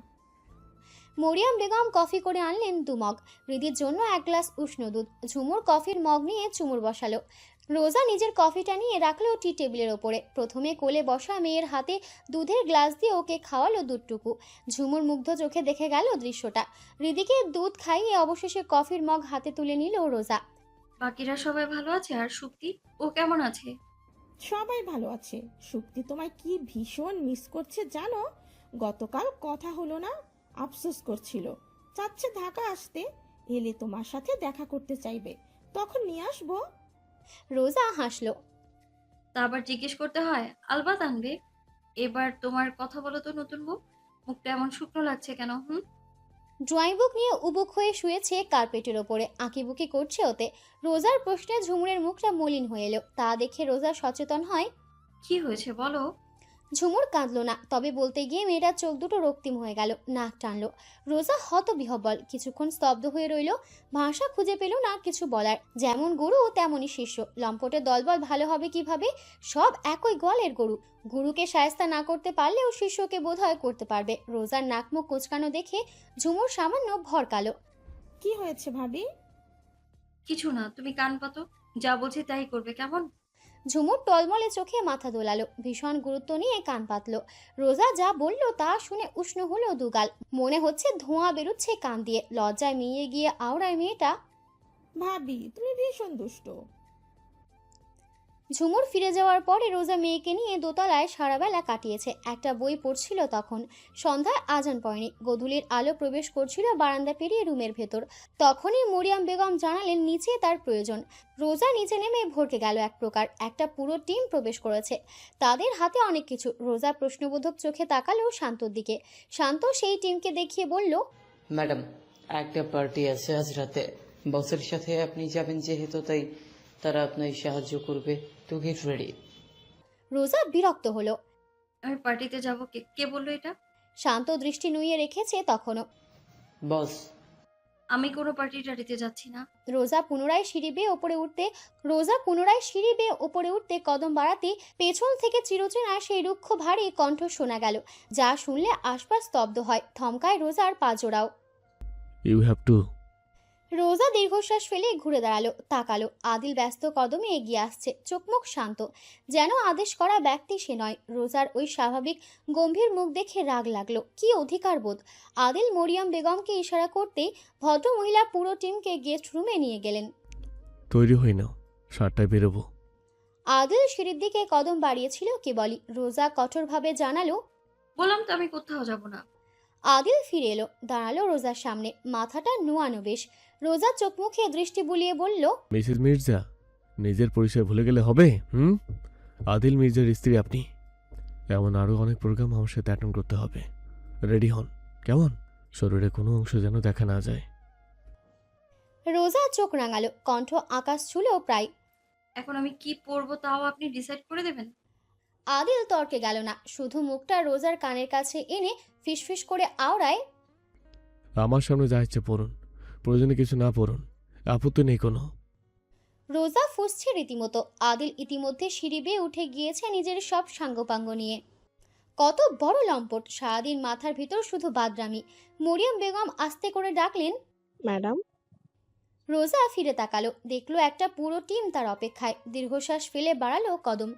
মরিয়ম বেগম কফি করে আনলেন 2 মগ, হৃদির জন্য 1 গ্লাস উষ্ণ দুধ। ঝুমুর কফির মগ নিয়ে চুমুর বসালো। রোজা নিজের কফিটা নিয়ে রাখলো টি টেবিলের ওপরে। প্রথমে কোলে বসা মেয়ের হাতে দুধের গ্লাস দিয়ে ওকে খাওয়ালো দুধটুকু। ঝুমুর মুগ্ধ চোখে দেখে গেল দৃশ্যটা। হৃদিকে দুধ খাইয়ে অবশেষে কফির মগ হাতে তুলে নিল রোজা। বাকিরা সবাই ভালো আছে? আর সুক্তি, ও কেমন আছে? সবাই ভালো আছে। শুক্তি তোমায় কি ভীষণ মিস করছে জানো, গতকাল কথা হলো না, আফসোস করছিল, চাচ্ছে ঢাকা আসতে, এলে তোমার সাথে দেখা করতে চাইবে, তখন নিয়ে আসবো। রোজা হাসলো। তা আবার জিজ্ঞেস করতে হয়? আলবাত আনবে। এবার তোমার কথা বলো তো নতুন বউ, মুখটা এমন শুকনো লাগছে কেন? ড্রয়িং বুক নিয়ে উবুক হয়ে শুয়েছে কার্পেটের ওপরে, আঁকিবুকি করছে ওতে। রোজার প্রশ্নে ঝুমুরের মুখটা মলিন হয়ে এলো, তা দেখে রোজা সচেতন হয়। কি হয়েছে বলো? ঝুমুর কাঁদলো না, তবে বলতে গিয়ে মেয়েটার চোখ দুটো রক্তিম হয়ে গেল, নাক টানলো। রোজা হতবিহ্বল, কিছুক্ষণ স্তব্ধ হয়ে রইল, ভাষা খুঁজে পেল না কিছু বলার। যেমন গুরু তেমনই শিষ্য, লম্পটের দলবল ভালো হবে কিভাবে, সব একই গোয়ালের গরু। গুরুকে শায়েস্তা না করতে পারলেও শিষ্যকে বোধহয় করতে পারবে। রোজার নাক মুখ কোচকানো দেখে ঝুমুর সামান্য ভরকালো। কি হয়েছে ভাবি? কিছু না, তুমি কান পাতো, যা বলছি তাই করবে, কেমন? ঝুমুর টলমলে চোখে মাথা দোলালো, ভীষণ গুরুত্ব নিয়ে কান পাতলো। রোজা যা বলল তা শুনে উষ্ণ হলো দুগাল। মনে হচ্ছে ধোঁয়া বেরোচ্ছে কান দিয়ে। লজ্জায় মিয়ে গিয়ে আওড়ায় মেয়েটা। ভাবি তুমি ভীষণ দুষ্ট। ঝুমুর ফিরে যাওয়ার পরে রোজা মেয়েকে নিয়ে দোতলায় সারাবেলা কাটিয়েছে। একটা বই পড়ছিল তখন। সন্ধ্যায় আজান পড়েনি। গোধূলির আলো প্রবেশ করছিল বারান্দা পেরিয়ে রুমের ভেতর। তখনই মরিয়ম বেগম জানালেন নিচে তার প্রয়োজন। রোজা নিচে নেমে ভরকে গেল এক প্রকার। একটা পুরো টিম প্রবেশ করেছে, তাদের হাতে অনেক কিছু। রোজা প্রশ্নবোধক চোখে তাকালো শান্তর দিকে। শান্ত সেই টিমকে দেখিয়ে বলল, ম্যাডাম, একটা পার্টি আছে আজ রাতে। বসের সাথে আপনি যাবেন যেহেতু, তাই তারা আপনাকে সাহায্য করবে। To get ready. রোজা বিরক্ত হলো। আমি পার্টিতে যাব? কে কে বললো এটা? শান্ত দৃষ্টি নুইয়ে রেখেছে তখনও। বস। আমি কোনো পার্টি টার্টিতে যাচ্ছি না। রোজা পুনরায় সিঁড়ি বেয়ে ওপরে উঠতে কদম বাড়াতে পেছন থেকে চিরচেনা সেই রুক্ষ ভারী কণ্ঠ শোনা গেল, যা শুনলে আশপাশ স্তব্ধ হয়। থমকায় রোজার পা জোড়াও। You have to. রোজা দীর্ঘশ্বাস ফেলে ঘুরে দাঁড়ালো, তাকালো। আদিল ব্যস্ত কদমে এগিয়ে আসছে, চোখমুখ শান্ত, যেন আদেশ করা ব্যক্তি সে নয়। রোজার ওই স্বাভাবিক গম্ভীর মুখ দেখে রাগ লাগলো। কি অধিকার বোধ! আদিল মরিয়ম বেগমকে ইশারা করতেই ভদ্রমহিলা পুরো টিমকে গেস্ট রুমে নিয়ে গেলেন। তৈরি হই নাও, 7টায় বেরোবো। আদিল সিঁড়ির দিকে কদম বাড়িয়েছিল কেবলই। রোজা কঠোরভাবে জানালো, বললাম তো আমি কোথাও যাব না। আদিল ফিরে এলো, দাঁড়ালো রোজার সামনে, মাথাটা নোয়ানো বেশ। রোজা চোখ মুখে দৃষ্টি বুলিয়ে বলল, মিসেস মির্জা, নিজের পরিচয় ভুলে গেলে হবে? আদিল মির্জার স্ত্রী আপনি। এমন আরও অনেক প্রোগ্রাম আমার সাথে অ্যাটেন্ড করতে হবে। রেডি হন, কেমন? শরীরে কোনো অংশ যেন দেখা না যায়। রোজা চোখ রাঙালো, কণ্ঠ আকাশ ছুঁল প্রায়। এখন আমি কি পরবো তাও আপনি ডিসাইড করে দেবেন? আদিল তর্কে গেল না, শুধু মুখটা রোজার কানের কাছে এনে ফিসফিস করে আওড়ায়, আমার সামনে যা ইচ্ছে পড়ুন, প্রয়োজনে কিছু না পড়ুন, আপত্তি নেই কোনো। রোজা ফুঁসছে রীতিমতো। আদিল ইতিমধ্যে সিঁড়ি বেয়ে উঠে গিয়েছে নিজের সব সাঙ্গপাঙ্গ নিয়ে। কত বড় লম্পট! সারাদিন মাথার ভিতর শুধু বাদরামি। মরিয়ম বেগম আস্তে করে ডাকলেন, ম্যাডাম। রোজা ফিরে তাকালো, দেখলো একটা পুরো টিম তার অপেক্ষায়। দীর্ঘশ্বাস ফেলে বাড়ালো কদম।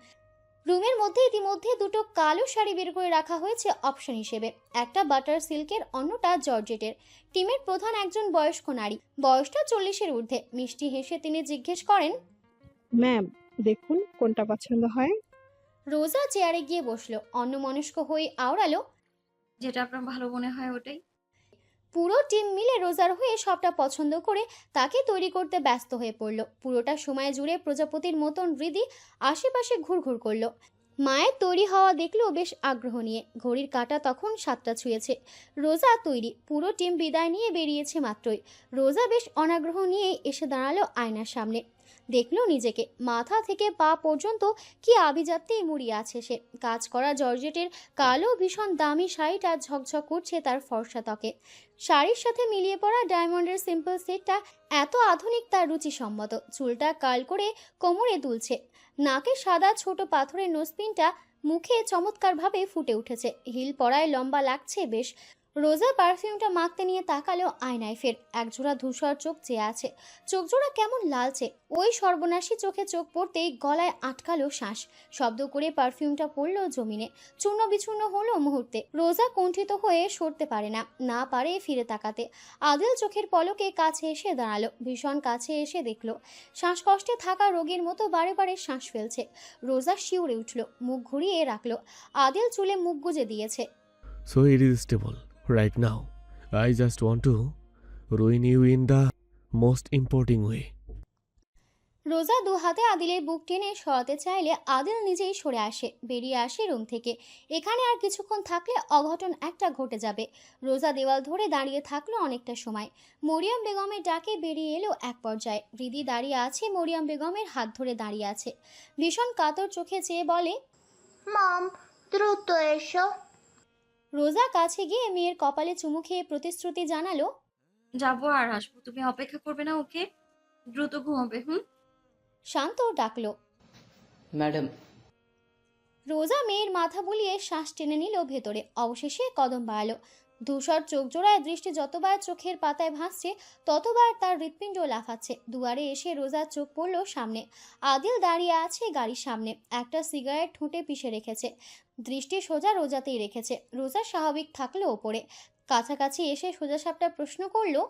রুমের মধ্যে ইতিমধ্যে দুটো কালো শাড়ি বের করে রাখা হয়েছে অপশন হিসেবে, একটা বাটার সিল্কের, অন্যটা জর্জেটের। টিমের প্রধান একজন বয়স্ক নারী, বয়সটা 40-এর ঊর্ধ্বে। মিষ্টি হেসে তিনি জিজ্ঞেস করেন, ম্যাম, দেখুন কোনটা পছন্দ হয়। রোজা চেয়ারে গিয়ে বসলো, অন্যমনস্ক হয়ে আওড়ালো, যেটা আপনার ভালো মনে হয় ওটাই। পুরো টিম মিলে রোজার হয়ে সবটা পছন্দ করে তাকে তৈরি করতে ব্যস্ত হয়ে পড়ল। পুরোটা সময় জুড়ে প্রজাপতির মতন হৃদি আশেপাশে ঘুরঘুর করলো। মায়ের তৈরি হওয়া দেখলেও বেশ আগ্রহ নিয়ে। ঘড়ির কাঁটা তখন 7টা ছুঁয়েছে। রোজা তৈরি, পুরো টিম বিদায় নিয়ে বেরিয়েছে মাত্রই। রোজা বেশ অনাগ্রহ নিয়ে এসে দাঁড়ালো আয়নার সামনে। দেখলো নিজেকে, মাথা থেকে পা পর্যন্ত কি আভিজাত্যেই মুড়িয়ে আছে সে। কাজ করা জর্জেটের কালো ভীষণ দামি শাড়িটা ঝকঝক করছে তার ফর্সা ত্বকে। শাড়ির সাথে মিলিয়ে পড়া ডায়মন্ডের সিম্পল সেটটা এত আধুনিক, তার রুচিসম্মত। চুলটা কার্ল করে কোমরে দুলছে। নাকে সাদা ছোট পাথরের নোজপিনটা মুখে চমৎকারভাবে ফুটে উঠেছে। হিল পরায় লম্বা লাগছে বেশ। রোজা পারফিউমটা মাখতে নিয়ে তাকালো আয়নায় ফের। একজোড়া ধূসর চোখ চেয়ে আছে, চোখজোড়া কেমন লালচে। ওই সর্বনাশী চোখে চোখ পড়তেই গলায় আটকালো শ্বাস। শব্দ করে পারফিউমটা পড়লো জমিনে, চূর্ণ বিচূর্ণ হলো মুহূর্তে। রোজা কুণ্ঠিত হয়ে সরতে পারে না, না পারে ফিরে তাকাতে। আদিল চোখের পলকে কাছে এসে দাঁড়ালো, ভীষণ কাছে এসে দেখলো শ্বাসকষ্টে থাকা রোগীর মতো বারে বারে শ্বাস ফেলছে। রোজা শিউরে উঠল, মুখ ঘুরিয়ে রাখলো। আদিল চুলে মুখ গুজে দিয়েছে। So irresistible right now. I just want to ruin you in the most importing way. রোজা দু হাতে আদিলের বুক টেনে সরাতে চাইলে আদিল নিজেই সরে আসে, বেরিয়ে আসে রুম থেকে। এখানে আর কিছুক্ষণ থাকলে অঘটন একটা ঘটে যাবে। রোজা দেওয়াল ধরে দাঁড়িয়ে থাকলো অনেকটা সময়। মরিয়ম বেগমের ডাকে বেরিয়ে এলো এক পর্যায়ে। হৃদি দাঁড়িয়ে আছে, মরিয়ম বেগমের হাত ধরে দাঁড়িয়ে আছে। ভীষণ কাতর চোখে চেয়ে বলে, মম, দ্রুত এসো। রোজা কাছে গিয়ে মেয়ের কপালে চুমু খেয়ে প্রতিশ্রুতি জানালো, যাবো আর আসবো, তুমি অপেক্ষা করবে না? ওকে, দ্রুত ঘুমাবে। শান্ত ডাকলো, ম্যাডাম। রোজা মেয়ের মাথা বুলিয়ে শ্বাস টেনে নিল ভেতরে। অবশেষে কদম বাড়ালো। ধূসর চোখ জোড়ায় দৃষ্টি যতবার চোখের পাতায় ভাসছে ততবার তার হৃৎপিণ্ড লাফাচ্ছে। দুয়ারে এসে রোজার চোখ পড়ল সামনে। আদিল দাঁড়িয়ে আছে গাড়ির সামনে, একটা সিগারেট ঠোঁটে পিষে রেখেছে। দৃষ্টি সোজা রোজাতেই রেখেছে। রোজা স্বাভাবিক থাকলো ওপরে। কাছাকাছি এসে সোজাসাপটা প্রশ্ন করলো,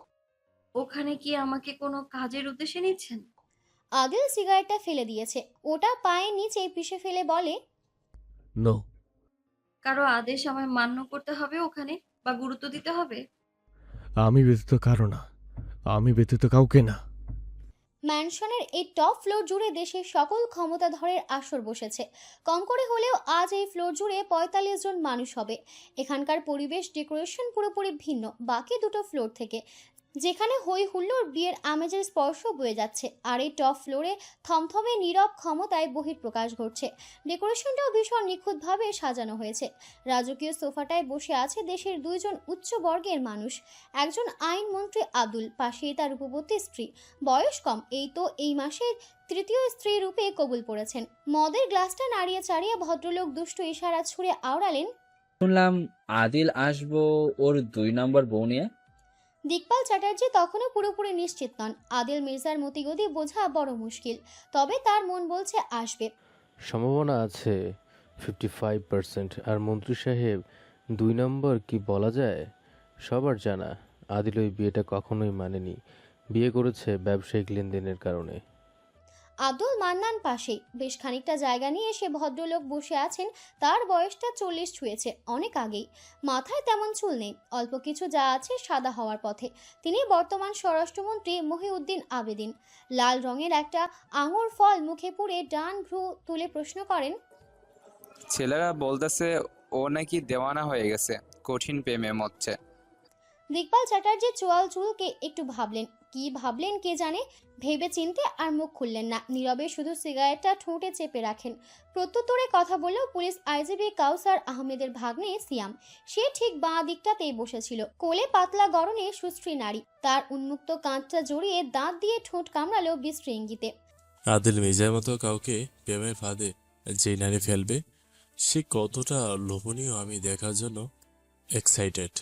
ওখানে কি আমাকে কোনো কাজের উদ্দেশ্যে নিচ্ছেন? আদিল সিগারেটটা ফেলে দিয়েছে, ওটা পায়ের নিচে পিষে ফেলে বলে, নো। কারো আদেশ আমায় মান্য করতে হবে ওখানে, বা গুরুত্ব দিতে হবে? আমি ব্যতীত কারো না, আমি ব্যতীত কাউকে না। ম্যানশনের এই টপ ফ্লোর জুড়ে দেশের সকল ক্ষমতাধরের আসর বসেছে। কম করে হলেও আজ এই ফ্লোর জুড়ে ৪৫ জন মানুষ হবে। এখানকার পরিবেশ ডেকোরেশন পুরোপুরি ভিন্ন বাকি দুটো ফ্লোর থেকে, যেখানে হই হুল্লোড় বিয়ের আমেজের স্পর্শ বয়ে যাচ্ছে। আর এই টপ ফ্লোরে থমথমে নীরব ক্ষমতায় বহিঃপ্রকাশ ঘটছে। ডেকোরেশনটাও ভীষণ নিখুঁতভাবে সাজানো হয়েছে। রাজকীয় সোফাটায় বসে আছে দেশের দুইজন উচ্চ বর্গের মানুষ। একজন আইনমন্ত্রী আব্দুল, পাশেই তার রূপবতী স্ত্রী, বয়স কম, এই মাসে তৃতীয় স্ত্রী রূপে কবুল পড়েছেন। মদের গ্লাসটা নাড়িয়ে চাড়িয়ে ভদ্রলোক দুষ্ট ইশারা ছুঁড়ে আওড়ালেন, শুনলাম আদিল আসবো ওর ২ নম্বর বউ নিয়ে। দিকপাল চ্যাটার্জি তখনও পুরোপুরি নিশ্চিত নন। আদিল মির্জার মতিগতি বোঝা বড় মুশকিল, তবে তার মন বলছে আসবে। সম্ভাবনা আছে 55%। আর মন্ত্রী সাহেব ২ নম্বর কি বলা যায়? সবার জানা আদিল ওই বিয়েটা কখনোই মানেনি। বিয়ে করেছে ব্যবসায়িক লেনদেনের কারণে। আব্দুল মান্নান পাশেই বেশ খানিকটা জায়গা নিয়ে সে ভদ্রলোক বসে আছেন। তার বয়সটা ৪০ ছুঁয়েছে, অনেক আগেই। মাথায় তেমন চুল নেই, অল্প কিছু যা আছে সাদা হওয়ার পথে। তিনি বর্তমান স্বরাষ্ট্রমন্ত্রী মহিউদ্দিন আবেদিন। লাল রঙের একটা আঙুর ফল মুখে পুরে ডান ভ্রু তুলে প্রশ্ন করেন, ছেলেরা বলতেছে ও নাকি দেওয়ানা হয়ে গেছে, কঠিন প্রেমে মরছে। দিকপাল চ্যাটার্জি চোয়াল চুলকে একটু ভাবলেন। কি ভাবলেন কে জানে, ভেবে চিনতে আর মুখ খুললেন না। নীরবে শুধু সিগারেটটা ঠোঁটে চেপে রাখেন। প্রত্যুত্তরে কথা বলল পুলিশ আইজিপি কাউসার আহমেদের ভাগ্নে সিয়াম। সে ঠিক বাঁ দিকটাতেই বসেছিল। কোলে পাতলা গড়নে সুশ্রী নারী, তার উন্মুক্ত কাঁধটা জড়িয়ে দাঁত দিয়ে ঠোঁট কামড়ালো বিশ্রী ইঙ্গিতে। আদিল মির্জার মতো কাউকে প্রেমের ফাঁদে যে নারী ফেলবে সে কতটা লোভনীয় আমি দেখার জন্য এক্সাইটেড।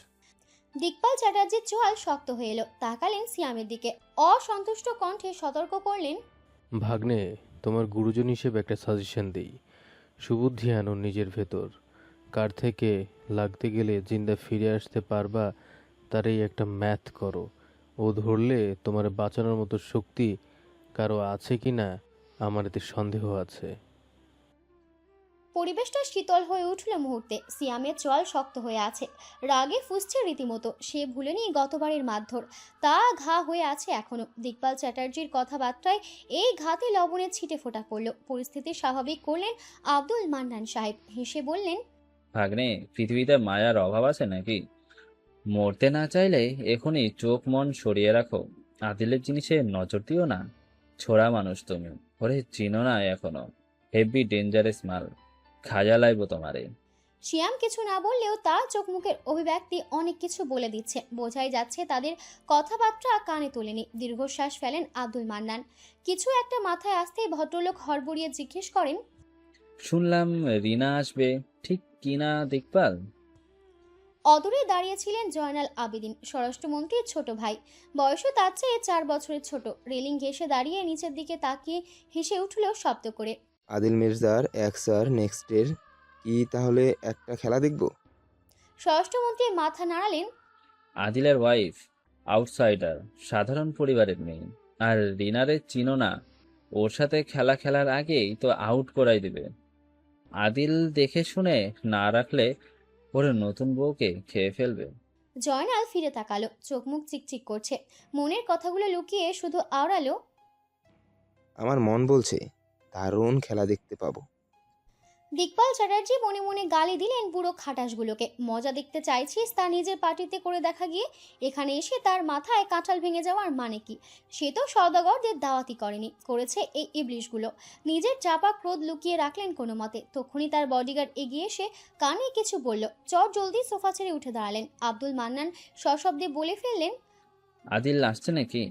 দিকপাল চ্যাটার্জির চোয়াল শক্ত হয়ে এলো। তাকালেন সিয়ামের দিকে, অসন্তুষ্ট কণ্ঠে সতর্ক করলেন, ভাগ্নে, তোমার গুরুজন হিসেবে একটা সাজেশন দিই। সুবুদ্ধি আনো নিজের ভেতর। কার থেকে লাগতে গেলে জিন্দা ফিরে আসতে পারবা তার এই একটা ম্যাথ করো। ও ধরলে তোমার বাঁচানোর মতো শক্তি কারো আছে কি না আমার এতে সন্দেহ আছে। পরিবেশটা শীতল হয়ে উঠল মুহূর্তে। সিয়ামের চোয়াল শক্ত হয়ে আছে, রাগে ফুঁসছে রীতিমতো। সে ভুলেনি গতবারের মারধর, তা ঘা হয়ে আছে এখনো। দিকপাল চ্যাটার্জির কথাবার্তায় এই ঘাতে লবণের ছিটে ফোটা পড়ল। পরিস্থিতি স্বাভাবিক করলেন আব্দুল মান্নান সাহেব। হেসে বললেন, ভাগ্নে, পৃথিবীতে মায়ার অভাব আছে নাকি? মরতে না চাইলে এখনই চোখ মন সরিয়ে রাখো। আদিলের জিনিসে নজর দিও না। ছোড়া মানুষ তুমি, ওরে চিনো না এখনো। হেভি ডেঞ্জারাস মাল, খাজা লাইব তোমারে। শিয়াম কিছু না বললেও তার চোখ মুখের অভিব্যক্তি অনেক কিছু বলে দিচ্ছে। বোঝাই যাচ্ছে তাদের কথাবার্তা কানে তোলেনি। দীর্ঘশ্বাস ফেলেন আব্দুল মান্নান। কিছু একটা মাথায় আসতেই ভদ্রলোক হড়বড়িয়ে জিজ্ঞেস করেন, শুনলাম রিনা আসবে, ঠিক কিনা দিকপাল? অদূরে দাঁড়িয়েছিলেন জয়নাল আবেদিন, স্বরাষ্ট্রমন্ত্রীর ছোট ভাই। বয়সও তার চেয়ে ৪ বছরের ছোট। রেলিং ঘেঁষে দাঁড়িয়ে নিচের দিকে তাকিয়ে হেসে উঠল শব্দ করে। আদিল মির্জার এক্সার নেক্সটের কি তাহলে একটা খেলা দেখব? স্বরাষ্ট্রমন্ত্রী মাথা নাড়ালেন, আদিলের ওয়াইফ, আউটসাইডার, সাধারণ পরিবারের মেয়ে। আর রিনারে চিনো না, ওর সাথে খেলা খেলার আগেই তো আউট করাই দিবে। আদিল দেখে শুনে না রাখলে ওর নতুন বউকে খেয়ে ফেলবে। জয়নাল ফিরে তাকালো, চোখ মুখ চিকচিক করছে। মনের কথাগুলো লুকিয়ে শুধু আওড়ালো, আমার মন বলছে দারুণ খেলা দেখতে পাবো। দিকপাল চ্যাটার্জি মনে মনে গালি দিলেন বুড়ো খাটাসগুলোকে। মজা দেখতে চাইছিস তা নিজের পার্টিতে করে দেখা গিয়ে, এখানে এসে তার মাথায় কাঁঠাল ভেঙে যাওয়ার মানে কি? সে তো সওদাগরদের দাওয়াতি করেনি, করেছে এই ইবলিশগুলো। নিজের চাপা ক্রোধ লুকিয়ে রাখলেন কোনো মতে। তখনই তার বডিগার্ড এগিয়ে এসে কানে কিছু বলল। চট জলদি সোফা ছেড়ে উঠে দাঁড়ালেন। আব্দুল মান্নান সশব্দে বলে ফেললেন, আদিল আসছে নাকি?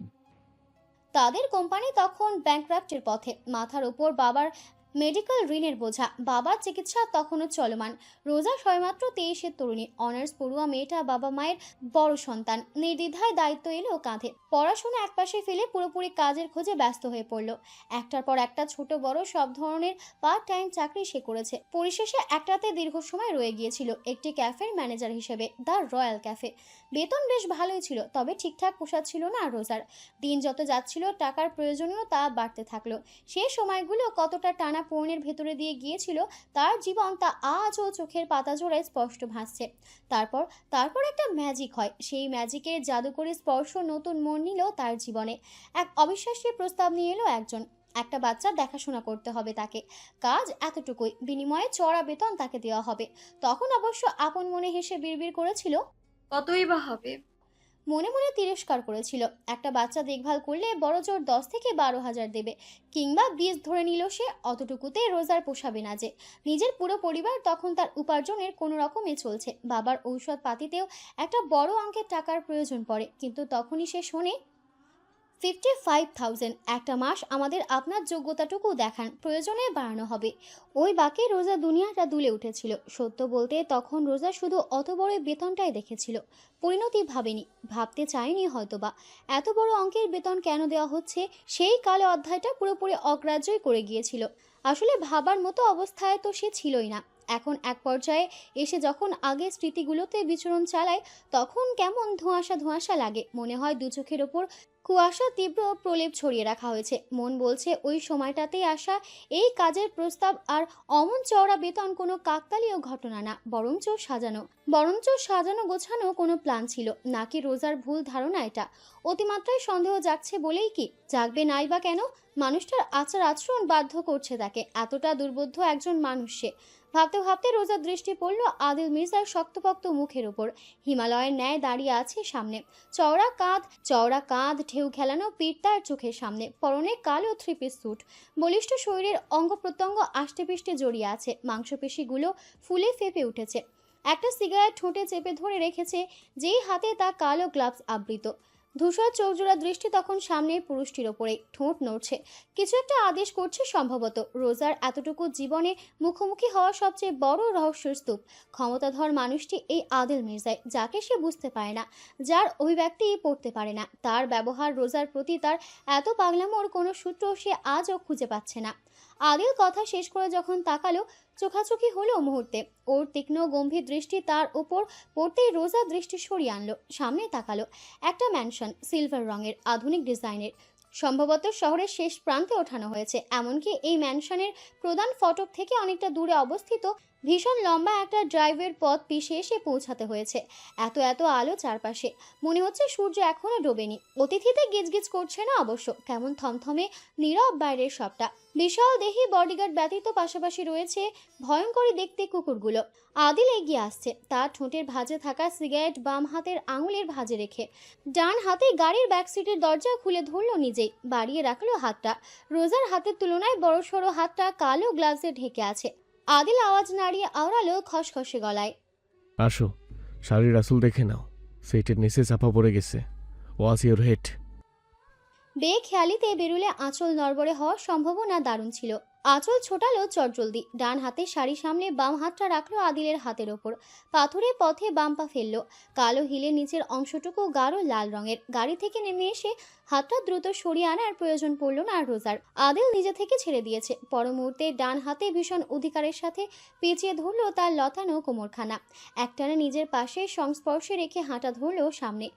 তাদের কোম্পানি তখন ব্যাংক্রাফটের পথে। মাথার ওপর বাবার মেডিকেল ঋণের বোঝা, বাবার চিকিৎসা তখনও চলমান। রোজা সবেমাত্র 23-এর তরুণী, অনার্স পড়ুয়া মেয়েটা বাবা মায়ের বড় সন্তান। নির্দ্বিধায় দায়িত্ব এলো কাঁধে। পড়াশোনা একপাশে ফেলে পুরোপুরি কাজের খোঁজে ব্যস্ত হয়ে পড়লো। একটার পর একটা ছোট বড় সব ধরনের পার্ট টাইম চাকরি সে করেছে। পরিশেষে একটাতে দীর্ঘ সময় রয়ে গিয়েছিল একটি ক্যাফের ম্যানেজার হিসেবে, দ্য রয়্যাল ক্যাফে। বেতন বেশ ভালোই ছিল, তবে ঠিকঠাক পোষাচ্ছিল না রোজার। দিন যত যাচ্ছিল টাকার প্রয়োজনীয়তা বাড়তে থাকলো। সে সময়গুলো কতটা টানা পূর্ণের ভেতরে দিয়ে গিয়েছিল তার জীবন, তা আজও চোখের পাতা জোড়ায় স্পষ্ট ভাসছে। তারপর তারপর একটা ম্যাজিক হয়। সেই ম্যাজিকের জাদুকরী স্পর্শ নতুন মোড় নিল তার জীবনে। এক অবিশ্বাস্য প্রস্তাব নিয়ে এলো একজন। একটা বাচ্চার দেখাশোনা করতে হবে তাকে, কাজ এতটুকুই, বিনিময়ে চড়া বেতন তাকে দেওয়া হবে। তখন অবশ্য আপন মনে হেসে বিড়বিড় করেছিল, কতই বা হবে? মনে মনে তিরস্কার করেছিল, একটা বাচ্চা দেখভাল করলে বড় জোর 10 থেকে 12,000 দেবে, কিংবা 20 ধরে নিল সে। অতটুকুতে রোজার পোষাবে না যে। নিজের পুরো পরিবার তখন তার উপার্জনের কোনো রকমে চলছে। বাবার ঔষধ পাতিতেও একটা বড় অঙ্কের টাকার প্রয়োজন পড়ে। কিন্তু তখনই সে শোনে 55,000, একটা মাস আমাদের আপনার যোগ্যতাটুকু দেখান, প্রয়োজনে বাড়ানো হবে। ওই বাকে রোজা দুনিয়াটা দুলে উঠেছিল। সত্য বলতে তখন রোজা শুধু অত বড় বেতনটাই দেখেছিল, পরিণতি ভাবেনি, ভাবতে চায়নি হয়তোবা। এত বড় অঙ্কের বেতন কেন দেওয়া হচ্ছে সেই কালো অধ্যায়টা পুরোপুরি অগ্রাহ্যই করে গিয়েছিল। আসলে ভাবার মতো অবস্থায় তো সে ছিলই না। এখন এক পর্যায়ে এসে যখন আগে স্মৃতিগুলোতে বিচরণ চালায়, তখন কেমন ধোঁয়াশা ধোঁয়াশা লাগে। মনে হয় দু চোখের ওপর কুয়াশা তীব্র প্রলেপ ছড়িয়ে রাখা হয়েছে। মন বলছে ওই সময়টাতেই আসা এই কাজের প্রস্তাব আর অমন চওড়া বেতন কোনো কাকতালীয় ঘটনা না, বরঞ্চ সাজানো গোছানো কোনো প্ল্যান ছিল। নাকি রোজার ভুল ধারণা এটা? অতিমাত্রায় সন্দেহ জাগছে বলেই কি? জাগবে নাই বা কেন? মানুষটার আচার আচরণ বাধ্য করছে তাকে। এতটা দুর্বোধ্য একজন মানুষ সে। ভাবতে ভাবতে রোজার দৃষ্টি পড়ল আদিল মির্জার শক্তপোক্ত মুখের ওপর। হিমালয়ের ন্যায় দাঁড়িয়ে আছে সামনে, চওড়া কাঁধ, ঢেউ খেলানো পিঠ তার চোখের সামনে। পরনে কালো 3 পিস স্যুট, বলিষ্ঠ শরীরের অঙ্গ প্রত্যঙ্গ আষ্টে পিষ্টে জড়িয়ে আছে, মাংসপেশিগুলো ফুলে ফেপে উঠেছে। একটা সিগারেট ঠোঁটে চেপে ধরে রেখেছে, যেই হাতে তা কালো গ্লাভস আবৃত। ধূসর চোখজোড়া দৃষ্টি তখন সামনের পুরুষটির ওপরে, ঠোঁট নড়ছে, কিছু একটা আদেশ করছে সম্ভবত। রোজার এতটুকু জীবনে মুখোমুখি হওয়া সবচেয়ে বড় রহস্যের স্তূপ। ক্ষমতাধর মানুষটি এই আদিল মির্জাই, যাকে সে বুঝতে পারে না, যার অভিব্যক্তি পড়তে পারে না। তার ব্যবহার, রোজার প্রতি তার এত পাগলামোর কোনো সূত্র সে আজও খুঁজে পাচ্ছে না। আদিল কথা শেষ করে যখন তাকালো, চোখাচোখি হলো মুহূর্তে। ওর তীক্ষ্ণ গম্ভীর দৃষ্টি তার ওপর পড়তেই রোজা দৃষ্টি সরিয়ে আনলো। সামনে তাকালো, একটা ম্যানশন, সিলভার রঙের, আধুনিক ডিজাইনের, সম্ভবত শহরের শেষ প্রান্তে ওঠানো হয়েছে। এমনকি এই ম্যানশনের প্রধান ফটক থেকে অনেকটা দূরে অবস্থিত ভীষণ লম্বা একটা ড্রাইভের পথ পিষে এসে পৌঁছাতে হয়েছে। এত এত আলো চারপাশে, মনে হচ্ছে সূর্য এখনো ডোবেনি। অতিথিতে গিজগিজ করছে না অবশ্য, কেমন থমথমে নীরব বাইরের সবটা। বিশাল দেহি বডিগার্ড ব্যতীত পাশাপাশি রয়েছে ভয়ঙ্করী দেখতে কুকুরগুলো। আদিল এগিয়ে আসছে, তার ঠোঁটের ভাঁজে থাকা সিগারেট বাম হাতের আঙুলের ভাঁজে রেখে ডান হাতে গাড়ির ব্যাক সিটের দরজা খুলে ধরলো নিজেই, বাড়িয়ে রাখলো হাতটা। রোজার হাতের তুলনায় বড়সড় হাতটা কালো গ্লাভসে ঢেকে আছে। আদিল আওয়াজ নাড়িয়ে আওড়ালো খসখসে গলায়, আসো, শাড়ির আসল দেখে নাও, সেটের নিচে চাপা পড়ে গেছে। Was your head. বেখেয়ালিতে বেরুলে আঁচল নড়বড়ে হওয়ার সম্ভাবনা দারুণ ছিল। আঁচল ছোটালো চটজলদি, ডান হাতে শাড়ি সামনে বাম হাতটা রাখলো আদিলের হাতের ওপর। পাথরের পথে বাম পা ফেললো। কালো হিলের নিচের অংশটুকু গাঢ় লাল রঙের। গাড়ি থেকে নেমে এসে হাতটা দ্রুত সরিয়ে আনার প্রয়োজন পড়ল না আর রোজার। আদিল নিজে থেকে ছেড়ে দিয়েছে। পর মুহূর্তে ডান হাতে ভীষণ অধিকারের সাথে পেঁচিয়ে ধরলো তার লতানো কোমরখানা। একটানে নিজের পাশে সংস্পর্শে রেখে হাঁটা ধরলো সামনে।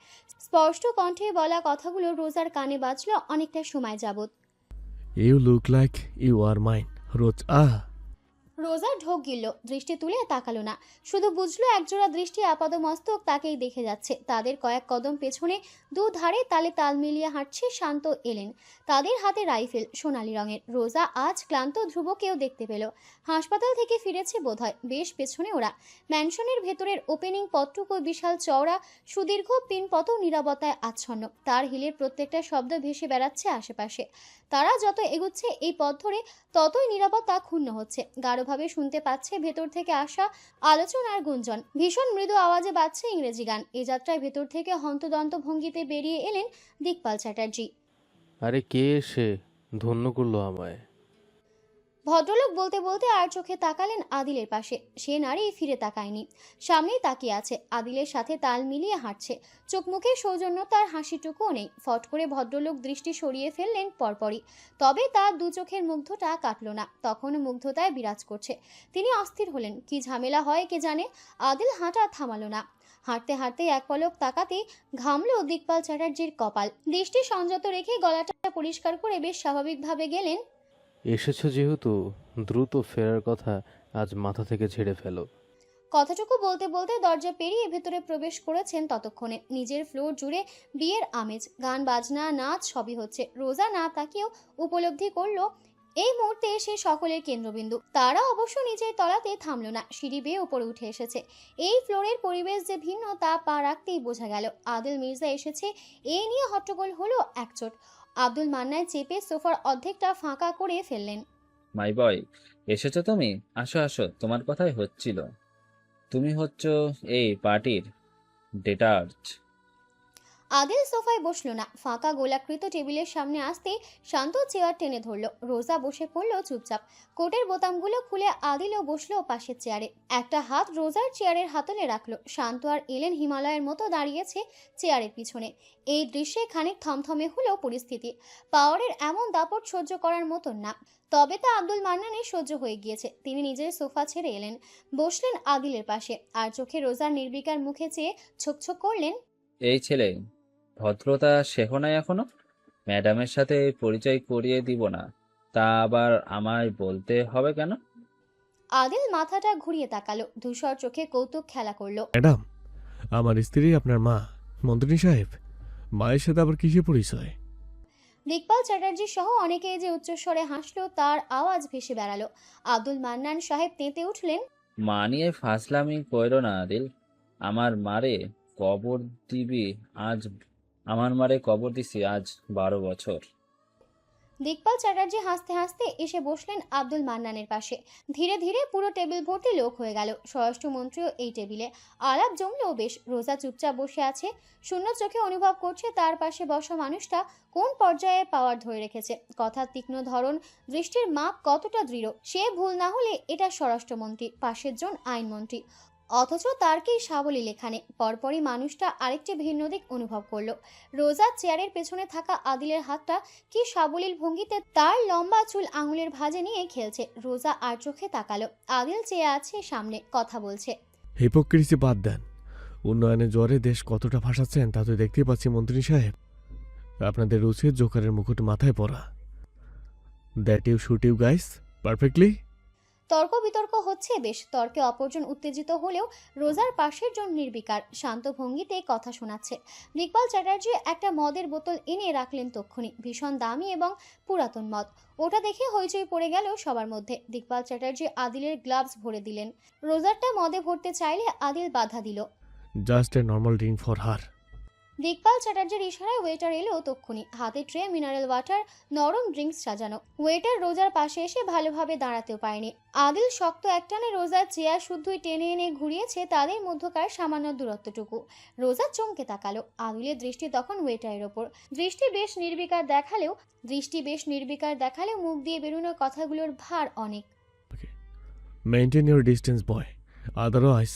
স্পষ্ট কণ্ঠে বলা কথাগুলো রোজার কানে বাজলো অনেকটা সময় যাবত। You look like you are mine, Rose. Roza ঢোক গিলল, দৃষ্টি তুলে তাকালো না, শুধু বুঝলো একজোড়া দৃষ্টি আপাদমস্তক তাকেই দেখে যাচ্ছে। তাদের কয়েক কদম পেছনে দুধারে তালে তাল মিলিয়ে হাঁটছে শান্ত এলেন, তাদের হাতে রাইফেল সোনালি রঙের। রোজা আজ ক্লান্ত ধ্রুবকেও দেখতে পেল। হাসপাতাল থেকে ফিরেছে বোধহয়, বেশ পেছনে ওরা। ম্যানশনের ভেতরের ওপেনিং পথটুকু বিশাল চওড়া, সুদীর্ঘ পিনপত নীরবতায় আচ্ছন্ন। তার হিলের প্রত্যেকটা শব্দ ভেসে বেড়াচ্ছে আশেপাশে। তারা যত এগুচ্ছে এই পথ ধরে, ততই নীরবতা ক্ষুণ্ণ হচ্ছে। গাঢ়ভাবে শুনতে পাচ্ছে ভেতর থেকে আসা আলোচনার গুঞ্জন। ভীষণ মৃদু আওয়াজে বাজছে ইংরেজি গান। এ যাত্রায় ভেতর থেকে হন্তদন্ত ভঙ্গিতে বেরিয়ে এলেন দিকপাল চ্যাটার্জি। আরে কে এসে ধন্য করলো আমায়? ভদ্রলোক বলতে বলতে আর চোখে তাকালেন আদিলের পাশে। সে নারী ফিরে তাকায়নি, সামনেই তাকিয়ে আছে, আদিলের সাথে তাল মিলিয়ে হাঁটছে। চোখ মুখে সৌজন্যতার হাসিটুকুও নেই। ফট করে ভদ্রলোক দৃষ্টি সরিয়ে ফেললেন পরপরই। তবে তার দু চোখের মুগ্ধতা কাটল না, তখনও মুগ্ধতায় বিরাজ করছে। তিনি অস্থির হলেন, কি ঝামেলা হয় কে জানে। আদিল হাঁটা থামালো না। হাঁটতে হাঁটতে এক পলক তাকাতে ঘামলো দিকপাল চ্যাটার্জির কপাল। দৃষ্টি সংযত রেখে গলাটা পরিষ্কার করে বেশ স্বাভাবিকভাবে গেলেন, এসেছো যেহেতু দ্রুত ফেরার কথা আজ মাথা থেকে ঝেড়ে ফেলো। কথাটুকু বলতে বলতে দরজা পেরিয়ে ভেতরে প্রবেশ করেছেন। ততক্ষণে নিজের ফ্লোর জুড়ে বিয়ের আমেজ, গান বাজনা নাচ সবই হচ্ছে। রোজা না তাকিয়েও উপলব্ধি করলো এই মুহূর্তে সে সকলের কেন্দ্রবিন্দু। তারা অবশ্য নিজের তলাতে থামলো না, সিঁড়ি বেয়ে উপরে উঠে এসেছে। এই ফ্লোরের পরিবেশ যে ভিন্ন তা পা রাখতেই বোঝা গেল। আদিল মির্জা এসেছে, এই নিয়ে হট্টগোল হলো একচোট। আব্দুল মান্নান চেপে সোফার অর্ধেকটা ফাঁকা করে ফেললেন। মাই বয়, এসেছো তুমি? আসো আসো, তোমার কথাই হচ্ছিল। তুমি হচ্ছ এই পার্টির ডেটার্চ। আদিল সোফায় বসলো না, ফাঁকা গোলাকৃত টেবিলের সামনে আসতে শান্ত চেয়ার টেনে ধরলো। রোজা বসে পড়লো চুপচাপ। কোটের বোতামগুলো খুলে আদিলও বসলো পাশের চেয়ারে। একটা হাত রোজার চেয়ারের হাতলে রাখলো। শান্ত আর এলেন হিমালয়ের মতো দাঁড়িয়েছে চেয়ারের পিছনে। এই দৃশ্যে খানিক থমথমে হলো পরিস্থিতি। পাওয়ারের এমন দাপট সহ্য করার মতন না, তবে তা আব্দুল মান্নানের সহ্য হয়ে গিয়েছে। তিনি নিজের সোফা ছেড়ে এলেন, বসলেন আদিলের পাশে, আর চোখে রোজার নির্বিকার মুখে চেয়ে ছোক করলেন, এই ছেলে, ভদ্রতা শেখো নাই এখনো? ম্যাডামের সাথে পরিচয় করিয়ে দিব না, তা আবার আমায় বলতে হবে কেন? আদিল মাথাটা ঘুরিয়ে তাকালো, ধূসর চোখে কৌতুক খেলা করলো। ম্যাডাম, আমার স্ত্রী আপনার মা, মন্ত্রী সাহেব। মায়ের সাথে আবার কিসে পরিচয়? দিকপাল চ্যাটার্জি সহ অনেকেই যে উচ্চস্বরে হাসলো, তার আওয়াজ ভেসে বেড়ালো। আব্দুল মান্নান সাহেব তেতে উঠলেন, মা নিয়ে ফাজলামি কইরো না আদিল। আমার মারে কবর দিবি আজ আমার মারে কবর দিছি আজ 12 বছর। দিকপাল চ্যাটার্জি হাসতে হাসতে এসে বসলেন আব্দুল মান্নানের পাশে। ধীরে ধীরে পুরো টেবিল ভর্তি লোক হয়ে গেল। স্বরাষ্ট্রমন্ত্রীও এই টেবিলে। আলাপ জমলেও বেশ। রোজা চুপচাপ বসে আছে, শূন্য চোখে অনুভব করছে তার পাশে বসা মানুষটা কোন পর্যায়ে পাওয়ার ধরে রেখেছে। কথার তীক্ষ্ণ ধরন, দৃষ্টির মাপ কতটা দৃঢ়। সে ভুল না হলে এটা স্বরাষ্ট্রমন্ত্রী, পাশের জন আইনমন্ত্রী, অথচ তার কি সাবলীল এখানে। পরপরই মানুষটা আরেকটি ভিন্ন দিক অনুভব করলো। রোজার চেয়ারের পেছনে থাকা আদিলের হাতটা কি সাবলীল ভঙ্গিতে তার লম্বা চুল আঙুলের ভাঁজে নিয়ে খেলছে। রোজা আর চোখে তাকালো। আদিল চেয়ে আছে সামনে, কথা বলছে। হিপোক্রেসি বাদ দেন। উন্নয়নের জ্বরে দেশ কতটা ভাসাচ্ছেন তা তো দেখতেই পাচ্ছি মন্ত্রী সাহেব। আপনাদের উচিত জোকারের মুকুট মাথায় পরা। That you shoot you guys perfectly. তর্ক বিতর্ক হচ্ছে বেশ। তর্কে অপরজন উত্তেজিত হলেও রোজার পাশের জন নির্বিকার, শান্ত ভঙ্গিতে কথা শোনাচ্ছে। দিকপাল চ্যাটার্জি একটা মদের বোতল এনে রাখলেন তক্ষুনি, ভীষণ দামি এবং পুরাতন মদ। ওটা দেখে হইচই পড়ে গেল সবার মধ্যে। দিকপাল চ্যাটার্জি আদিলের গ্লাভস ভরে দিলেন। রোজারটা মদে ভরতে চাইলে আদিল বাধা দিল। Just a normal drink for her. Dikpal চ্যাটার্জির ইশারায় ওয়েটার এলো তক্ষুনি, হাতে ট্রে, মিনারেল ওয়াটার, নরম ড্রিঙ্কস সাজানো। ওয়েটার রোজার পাশে এসে ভালোভাবে দাঁড়াতেও পারেনি। আদিল শক্ত একটানে রোজার চেয়ার শুদ্ধই টেনে এনে ঘুরিয়েছে তাদের মধ্যকার সামান্য দূরত্বটুকু। রোজা চমকে তাকালো। আদিলের দৃষ্টি তখন ওয়েটারের ওপর। দৃষ্টি বেশ নির্বিকার দেখালেও মুখ দিয়ে বেরোনো কথাগুলোর ভার অনেক। Maintain your distance boy, otherwise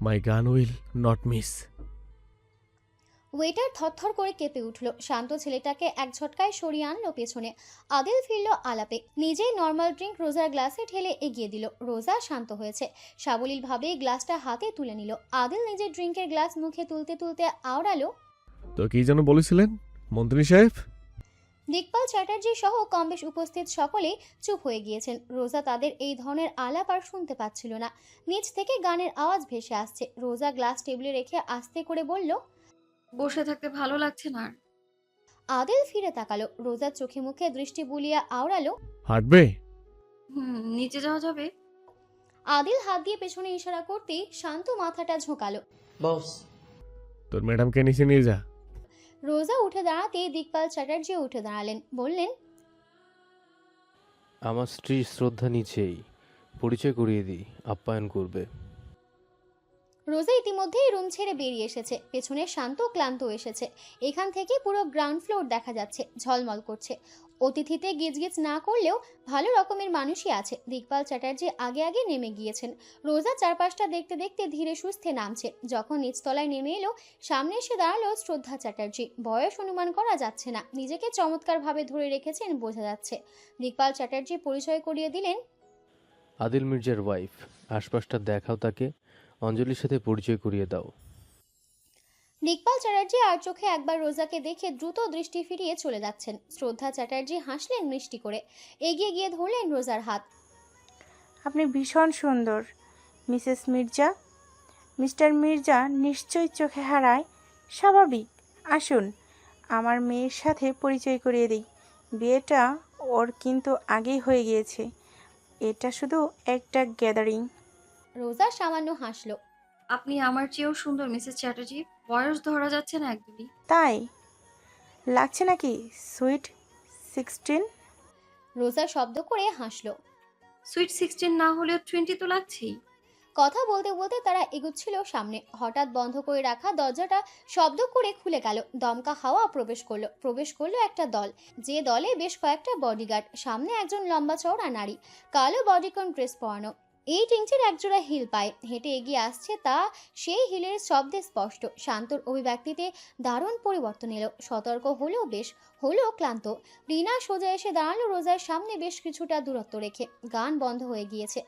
my gun will not miss. Waiter থরথর করে কেঁপে উঠল। শান্ত ছেলেটাকে এক ঝটকায় সরিয়ে আনলো পেছনে। আদিল ফিরল আলাপে। নিজেই নর্মাল ড্রিঙ্ক রোজার গ্লাসে ঢেলে এগিয়ে দিল। রোজা শান্ত হয়েছে, সাবলীলভাবে গ্লাসটা হাতে তুলে নিল। আদিল নিজের ড্রিঙ্কের গ্লাস মুখে তুলতে তুলতে আওড়ালো, তো কি যেন বলেছিলেন মন্ত্রী সাহেব? দিকপাল চ্যাটার্জি সহ কমবেশ উপস্থিত সকলে চুপ হয়ে গিয়েছেন। রোজা তাদের এই ধরনের আলাপ আর শুনতে পাচ্ছিল না। নিচ থেকে গানের আওয়াজ ভেসে আসছে। রোজা গ্লাস টেবিলে রেখে আস্তে করে বলল, বসে থাকতে ভালো লাগছে না। আদিল ফিরে তাকালো। রোজার চোখে মুখে দৃষ্টি বুলিয়ে আওড়ালো, হাঁটবে? নিচে যাওয়া যাবে? আদিল হাত দিয়ে পেছনে ইশারা করতেই শান্ত মাথাটা ঝোঁকালো। বস, তোর ম্যাডামকে নিচে নিয়ে যা। রোজা উঠে দাঁড়াতে দিকপাল চ্যাটার্জি উঠে দাঁড়ালেন, বললেন, আমার স্ত্রীর শ্রদ্ধা নিচেই, পরিচয় করিয়ে দিই, আপ্যায়ন করবে। রোজা ইতিমধ্যেই রুম ছেড়ে বেরিয়ে এসেছে। পেছনে শান্ত ক্লান্ত এসেছে। এখান থেকে পুরো গ্রাউন্ড ফ্লোর দেখা যাচ্ছে, ঝলমল করছে। অতিথিতে গিজগিজ না করলেও ভালো রকমের মানুষই আছে। দিকপাল চ্যাটার্জি আগে আগে নেমে গিয়েছেন। রোজা চারপাশটা দেখতে দেখতে ধীরে সুস্থে নামছে। যখন নিচতলায় নেমে এলো, সামনে এসে দাঁড়ালো শ্রদ্ধা চ্যাটার্জি। বয়স অনুমান করা যাচ্ছে না, নিজেকে চমৎকারভাবে ধরে রেখেছেন বোঝা যাচ্ছে। দিকপাল চ্যাটার্জি পরিচয় করিয়ে দিলেন, আদিল মির্জার ওয়াইফ। আশপাশটা দেখাও তাকে, অঞ্জলির সাথে পরিচয় করিয়ে দাও। দিকপাল চ্যাটার্জি আর চোখে একবার রোজাকে দেখে দ্রুত দৃষ্টি ফিরিয়ে চলে যাচ্ছেন। শ্রদ্ধা চ্যাটার্জি হাসলেন মিষ্টি করে, এগিয়ে গিয়ে ধরলেন রোজার হাত। আপনি ভীষণ সুন্দর মিসেস মির্জা। মিস্টার মির্জা নিশ্চয়ই চোখে হারায়, স্বাভাবিক। আসুন আমার মেয়ের সাথে পরিচয় করিয়ে দিই। বিয়েটা ওর কিন্তু আগেই হয়ে গিয়েছে, এটা শুধু একটা গ্যাদারিং। রোজা সামান্য হাসলো। আপনি আমার চেয়েও সুন্দর মিসেস চ্যাটার্জি, বয়স ধরা যাচ্ছে না একদমই। তাই লাগছে নাকি সুইট 16? রোজা শব্দ করে হাসলো। সুইট 16 না হলেও 20 তো লাগছেই। কথা বলতে বলতে তারা এগুচ্ছিল সামনে। হঠাৎ বন্ধ করে রাখা দরজাটা শব্দ করে খুলে গেল। দমকা হাওয়া প্রবেশ করলো একটা দল, যে দলে বেশ কয়েকটা বডিগার্ড। সামনে একজন লম্বা চওড়া নারী, কালো বডিকন ড্রেস পরানো। এই টিংচির একজোড়া হিল পায়ে হেঁটে এগিয়ে আসছে, তা সেই হিলের শব্দে স্পষ্ট। শান্তর অভিব্যক্তিতে দারুণ পরিবর্তন এলো। সতর্ক হলেও বেশ, হলো ক্লান্ত। রিনা সোজা এসে দাঁড়ালো রোজার সামনে, বেশ কিছুটা দূরত্ব রেখে। গান বন্ধ হয়ে গিয়েছে,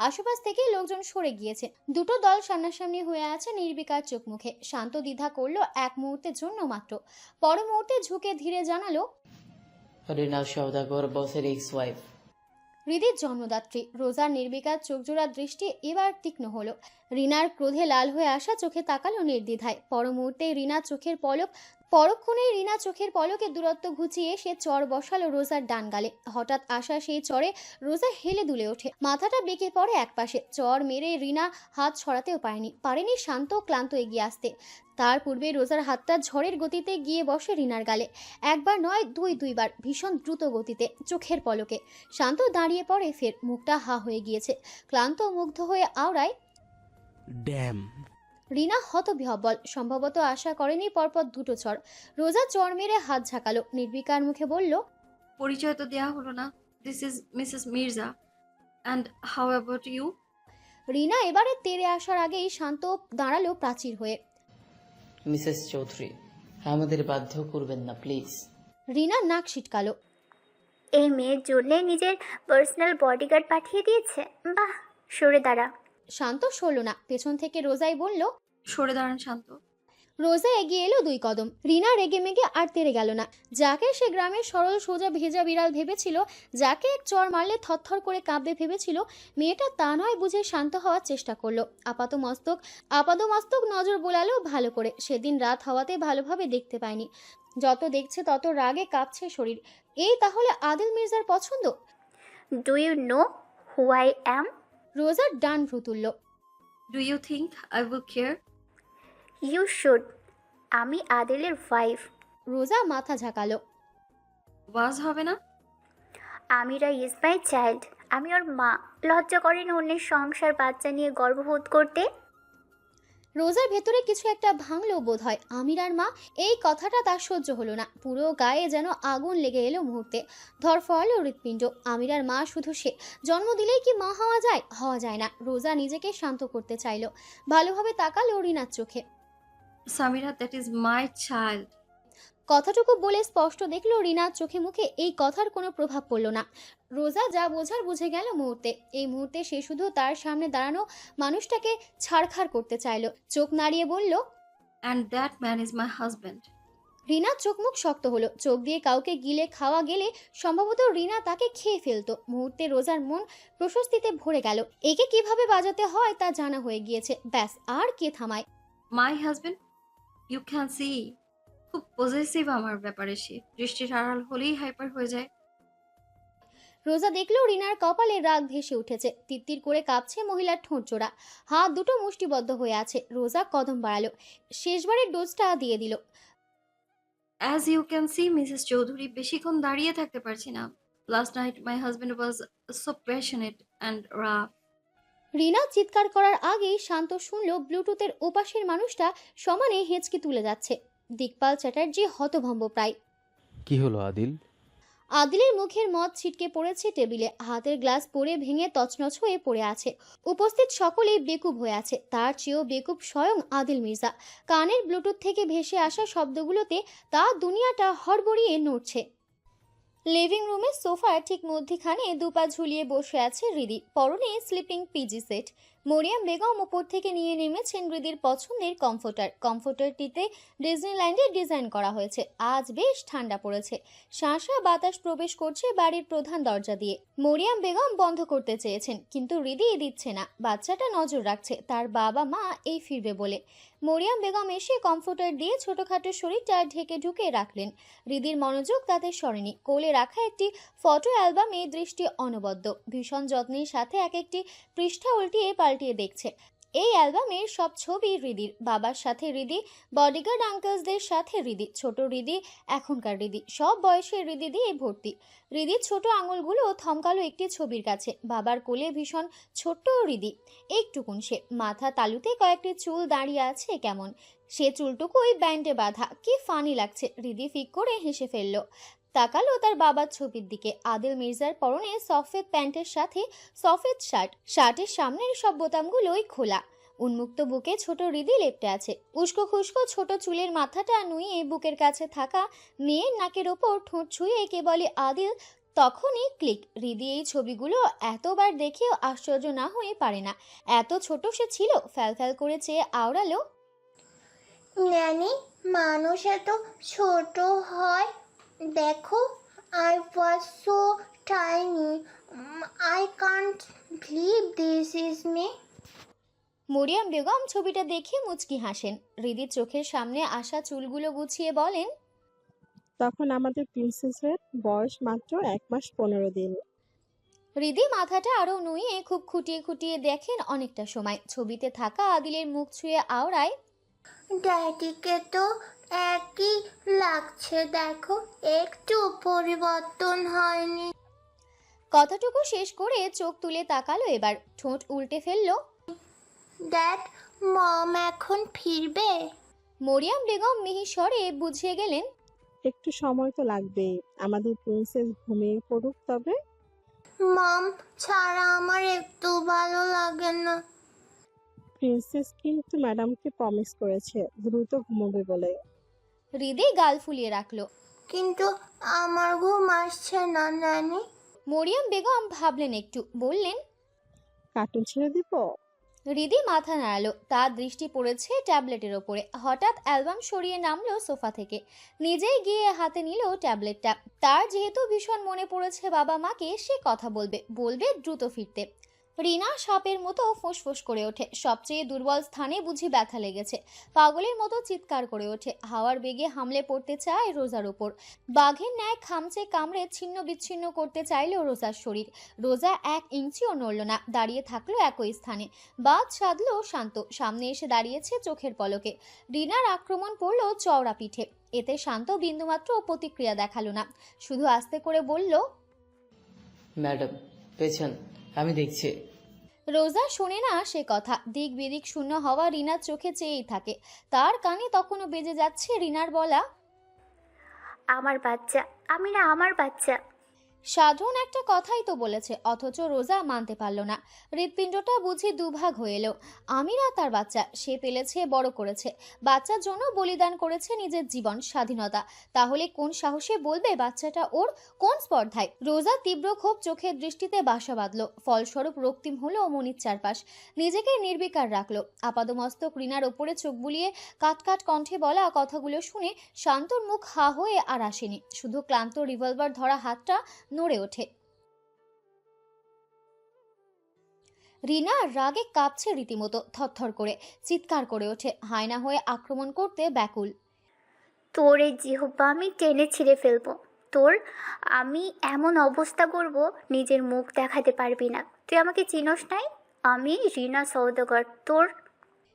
আশেপাশ থেকে লোকজন সরে গিয়েছে। দুটো দল সামনাসামনি হয়ে আছে নির্বিকার চোখ মুখে। শান্ত দ্বিধা করলো এক মুহূর্তের জন্য মাত্র, পর মুহূর্তে ঝুঁকে ধীরে জানালো, রিনা সওদাগর, বসের এক্স ওয়াইফ। হৃদির জন্মদাত্রী। রোজার নির্বিকার চোখজোড়া দৃষ্টি এবার তীক্ষ্ণ হলো। রিনার ক্রোধে লাল হয়ে আসা চোখে তাকালো নির্দ্বিধায়। পর মুহূর্তে পরক্ষণেই রিনা চোখের পলকে দূরত্ব ঘুচিয়ে সে চর বসালো রোজার ডান গালে। হঠাৎ আসা সেই চরে রোজা হেলে দুলে ওঠে, মাথাটা বেঁকে পড়ে একপাশে। চর মেরে রিনা হাত সরাতেও পারেনি শান্ত ক্লান্ত এগিয়ে আসতে। তার পূর্বে রোজার হাতটা ঝড়ের গতিতে গিয়ে বসে রিনার গালে। একবার নয়, দুইবার, ভীষণ দ্রুত গতিতে, চোখের পলকে। শান্ত দাঁড়িয়ে পড়ে ফের, মুখটা হা হয়ে গিয়েছে। ক্লান্ত মুগ্ধ হয়ে আওড়ায়, ড্যাম। রিনা হতবিহ্বল, সম্ভবত আশা করেনি পরপর দুটো চড়। রোজা চড় মেরে হাত ঝাঁকালো, নির্বিকার মুখে বলল, পরিচয় তো দেয়া হলো না। This is Mrs Mirza. And how about you? Rina এবারে তেড়ে আসার আগেই শান্ত দাঁড়ালো প্রাচীর হয়ে। মিসেস চৌধুরী, আমাদের বাধ্য করবেন না প্লিজ। রিনা নাক সিটকালো। এই মেয়ের জন্য নিজের পার্সোনাল বডিগার্ড পাঠিয়ে দিয়েছে, বাহ, সরে দাঁড়া। শান্ত সরল না, পেছন থেকে রোজাই বলল, সরে দাঁড়ান শান্ত। রোজা এগিয়ে এলো 2 কদম। রিনা রেগে মেগে আর তেড়ে গেল না। যাকে সে গ্রামের সরল সোজা ভেজা বিড়াল ভেবেছিল, যাকে এক চড় মারলে থরথর করে কাঁপবে ভেবেছিল, মেয়েটা তা নয় বুঝে শান্ত হওয়ার চেষ্টা করলো। আপাদমস্তক নজর বোলালো ভালো করে। সেদিন রাত হওয়াতে ভালোভাবে দেখতে পায়নি। যত দেখছে তত রাগে কাঁপছে শরীর। এই তাহলে আদিল মির্জার পছন্দ? Do you know who I am? রোজার ডান ভ্রু তুলল। Do you think I will care? You should. আমি আদিলের ওয়াইফ। রোজা মাথা ঝাঁকালো। ওয়াজ হবে না? Amira is my child. আমি ওর মা। লজ্জা করেন অন্যের সংসার বাচ্চা নিয়ে গর্ববোধ করতে? রোজার ভেতরে কিছু একটা ভাঙলো বোধ হয়। আমিরার মা, এই কথাটা তার সহ্য হলো না। পুরো গায়ে যেন আগুন লেগে এলো মুহূর্তে। ধরফরালো হৃৎপিণ্ড। আমিরার মা শুধু সে। জন্ম দিলেই কি মা হওয়া যায়? হওয়া যায় না। রোজা নিজেকে শান্ত করতে চাইলো, ভালোভাবে তাকালো রিনার চোখে। Samira, that is my child. কথাটুকু বলে স্পষ্ট দেখলো রিনার চোখে মুখে এই কথার কোনো প্রভাব পড়লো না। রোজা যা বোঝার বুঝে গেল মুহূর্তে। এই মুহূর্তে সে শুধু তার সামনে দাঁড়ানো মানুষটাকে ছাড়খাড় করতে চাইলো। চোখ নাড়িয়ে বলল, and that man is my husband. রিনার চোখ মুখ শক্ত হলো। চোখ দিয়ে কাউকে গিলে খাওয়া গেলে সম্ভবত রিনা তাকে খেয়ে ফেলতো। মুহূর্তে রোজার মন প্রশস্তিতে ভরে গেল। একে কিভাবে বাজাতে হয় তা জানা হয়ে গিয়েছে। ব্যাস, আর কে থামায়? My husband, you can see. খুব পজেসিভ আমার ব্যাপারে সে। দৃষ্টির আড়াল হলেই হাইপার হয়ে যায়। রোজা দেখলো রিনার কপালে রাগ ভেসে উঠেছে। তিত্তির করে কাঁপছে মহিলার ঠোঁট জোড়া। হাত দুটো মুষ্টিবদ্ধ হয়ে আছে। রোজা কদম বাড়ালো, শেষবারের ডোজটা দিয়ে দিল। As you can see Mrs Chowdhury, বেশিক্ষণ দাঁড়িয়ে থাকতে পারছি না। Last night my husband was so passionate and rough. Rina চিৎকার করার আগেই শান্ত শুনল ব্লুটুথের ওপাশের মানুষটা সমানে হেঁচকি তুলে যাচ্ছে। দিকপাল চ্যাটার্জি হতভম্ব প্রায়। কি হলো আদিল? আদিলের মুখের মদ ছিটকে পড়েছে টেবিলে, হাতের গ্লাস পড়ে ভেঙে তছনছ হয়ে পড়ে আছে। উপস্থিত সকলেই বেকুব হয়ে আছে, তার চেয়েও বেকুব স্বয়ং আদিল মির্জা। কানের ব্লুটুথ থেকে ভেসে আসা শব্দগুলোতে তার দুনিয়াটা হড়বড়িয়ে নড়ছে। লিভিং রুমের সোফার ঠিক মধ্যখানে দুপা ঝুলিয়ে বসে আছে হৃদি, পরনে sleeping PJ set. Mariam Begum উপর থেকে নিয়ে নেমেছেন হৃদির পছন্দের কমফোর্টারটিতে ডিজনিল্যান্ডে ডিজাইন করা হয়েছে। আজ বেশ ঠান্ডা পড়েছে, শাঁসা বাতাস প্রবেশ করছে বাড়ির প্রধান দরজা দিয়ে। মরিয়াম বেগম বন্ধ করতে চেয়েছেন, কিন্তু হৃদি দিচ্ছে না। বাচ্চাটা নজর রাখছে তার বাবা মা এই ফিরবে বলে। মরিয়াম বেগম এসে কমফোর্টার দিয়ে ছোটখাটো শরীরটা ঢেকে ঢুকে রাখলেন। হৃদির মনোযোগ তাতে সরেনি। কোলে রাখা একটি ফটো অ্যালবামে দৃষ্টি অনবদ্য, ভীষণ যত্নের সাথে এক একটি পৃষ্ঠা উল্টিয়ে পাল্টিয়ে দেখছে। এই অ্যালবামের সব ছবি হৃদির। বাবার সাথে হৃদি, বডিগার্ড আঙ্কেলসদের সাথে হৃদি, ছোট হৃদি, এখনকার হৃদি, সব বয়সের হৃদি দিয়ে ভর্তি। হৃদির ছোট আঙুলগুলো থমকালো একটি ছবির কাছে। বাবার কোলে ভীষণ ছোট্ট হৃদি, একটুকুন সে, মাথা তালুতে কয়েকটি চুল দাঁড়িয়ে আছে কেমন। সে চুলটুকুই ব্যান্ডে বাঁধা, কি ফানি লাগছে। হৃদি ফিক করে হেসে ফেলল, তাকালো তার বাবার ছবির দিকে। আদিল মির্জার পরনে সফেদ প্যান্টের সাথে সফেদ শার্ট, শার্টের সামনের সব বোতামগুলোই খোলা। উন্মুক্ত বুকে ছোট হৃদি লেপ্টে আছে। উস্কো খুস্কো ছোট চুলের মাথাটা নুয়ে বুকের কাছে থাকা মেয়ের নাকের ওপর ঠোঁট ছুঁয়ে কে বলে আদিল, তখনই ক্লিক। হৃদি এই ছবিগুলো এতবার দেখেও আশ্চর্য না হয়ে পারে না। এত ছোট সে ছিল। ফ্যাল করে চেয়ে আওড়ালো, ন্যানি, মানুষ এত ছোট হয়? দেখো, I was so tiny. I can't believe this is me. Mariam Begum ছবিটা দেখে মুচকি হাসেন। হৃদির চোখের সামনে আসা চুলগুলো গুছিয়ে বলেন, তখন আমাদের প্রিন্সেসের বয়স মাত্র 1 মাস 15 দিন। হৃদি মাথাটা আরো নুয়ে খুব খুঁটিয়ে খুঁটিয়ে দেখেন অনেকটা সময়। ছবিতে থাকা আদিলের মুখ ছুঁয়ে আওড়ায়, ড্যাডিকে তো একই লাগছে, দেখো একটু পরিবর্তন হয়নি। কথাটুকু শেষ করে চোখ তুলে তাকালো, এবার ঠোঁট উল্টে ফেললো। ড্যাড, মম এখন ফিরবে? মরিয়াম বেগম মিহিস্বরে বুঝিয়ে গেলেন, একটু সময় তো লাগবে, আমাদের প্রিন্সেস ঘুমিয়ে পড়ুক তবে। মম ছাড়া আমার একটু ভালো লাগে না। প্রিন্সেস কিন্তু ম্যাডামকে প্রমিস করেছে দ্রুত ঘুমোবে বলে। হৃদি গাল ফুলিয়ে রাখলো, কিন্তু আমার ঘুম আসছে না নানি। মরিয়াম বেগম ভাবলেন একটু, বললেন, কার্টুন ছেড়ে দিব? হৃদি মাথা নাড়ালো। তার দৃষ্টি পড়েছে ট্যাবলেটের ওপরে। হঠাৎ অ্যালবাম সরিয়ে নামলো সোফা থেকে, নিজেই গিয়ে হাতে নিল ট্যাবলেটটা। তার যেহেতু ভীষণ মনে পড়েছে বাবা মাকে, সে কথা বলবে দ্রুত ফিরতে। রিনা সাপের মতো ফোঁস করে ওঠে। সবচেয়ে দুর্বল স্থানে বুঝি ব্যথা লেগেছে। পাগলের মতো চিৎকার করে ওঠে। হাওয়ার বেগে হামলে পড়তে চায় রোজার ওপর। বাঘের ন্যায় খামচে কামড়ে ছিন্ন বিচ্ছিন্ন করতে চাইল রোজার শরীর। রোজা 1 ইঞ্চিও নড়ল না, দাঁড়িয়ে থাকলো একই স্থানে। বাদ সাধলো শান্ত, সামনে এসে দাঁড়িয়েছে চোখের পলকে। রিনার আক্রমণ পড়ল চওড়া পিঠে। এতে শান্ত বিন্দুমাত্র প্রতিক্রিয়া দেখালো না, শুধু আস্তে করে বলল, ম্যাডাম পেছন, আমি দেখছি। রোজা শোনে না সে কথা। দিক বিদিক শূন্য হওয়া রিনার চোখে চেয়েই থাকে। তার কানে তখনও বেজে যাচ্ছে রিনার বলা, আমার বাচ্চা, আমি না আমার বাচ্চা। সাধারণ একটা কথাই তো বলেছে, অথচ রোজা মানতে পারল না। হৃৎপিণ্ডটা বুঝি দুভাগ হয়ে এলো। আমিরা তার বাচ্চা, সে পেলেছে, বড় করেছে, বাচ্চার জন্য বলিদান করেছে নিজের জীবন, স্বাধীনতা। তাহলে কোন সাহসে বলবে বাচ্চাটা ওর? কোন স্পর্ধায়? রোজা তীব্র ক্ষোভ চোখের দৃষ্টিতে বাসা বাঁধল। ফলস্বরূপ রক্তিম হলো মনির চারপাশ। নিজেকে নির্বিকার রাখলো। আপাদমস্তক রিনার ওপরে চোখ বুলিয়ে কাট কণ্ঠে বলা কথাগুলো শুনে শান্তর মুখ হা হয়ে আর আসেনি, শুধু ক্লান্ত রিভলভার ধরা হাতটা নড়ে ওঠে। রিনা রাগে কাঁপছে রীতিমতো, থরথর করে চিৎকার করে ওঠে, হায়না হয়ে আক্রমণ করতে ব্যাকুল। তোর এই জিহ্বা আমি টেনে ছিঁড়ে ফেলবো। তোর আমি এমন অবস্থা করব, নিজের মুখ দেখাতে পারবি না। তুই আমাকে চিনস নাই? আমি রিনা সওদাগর। তোর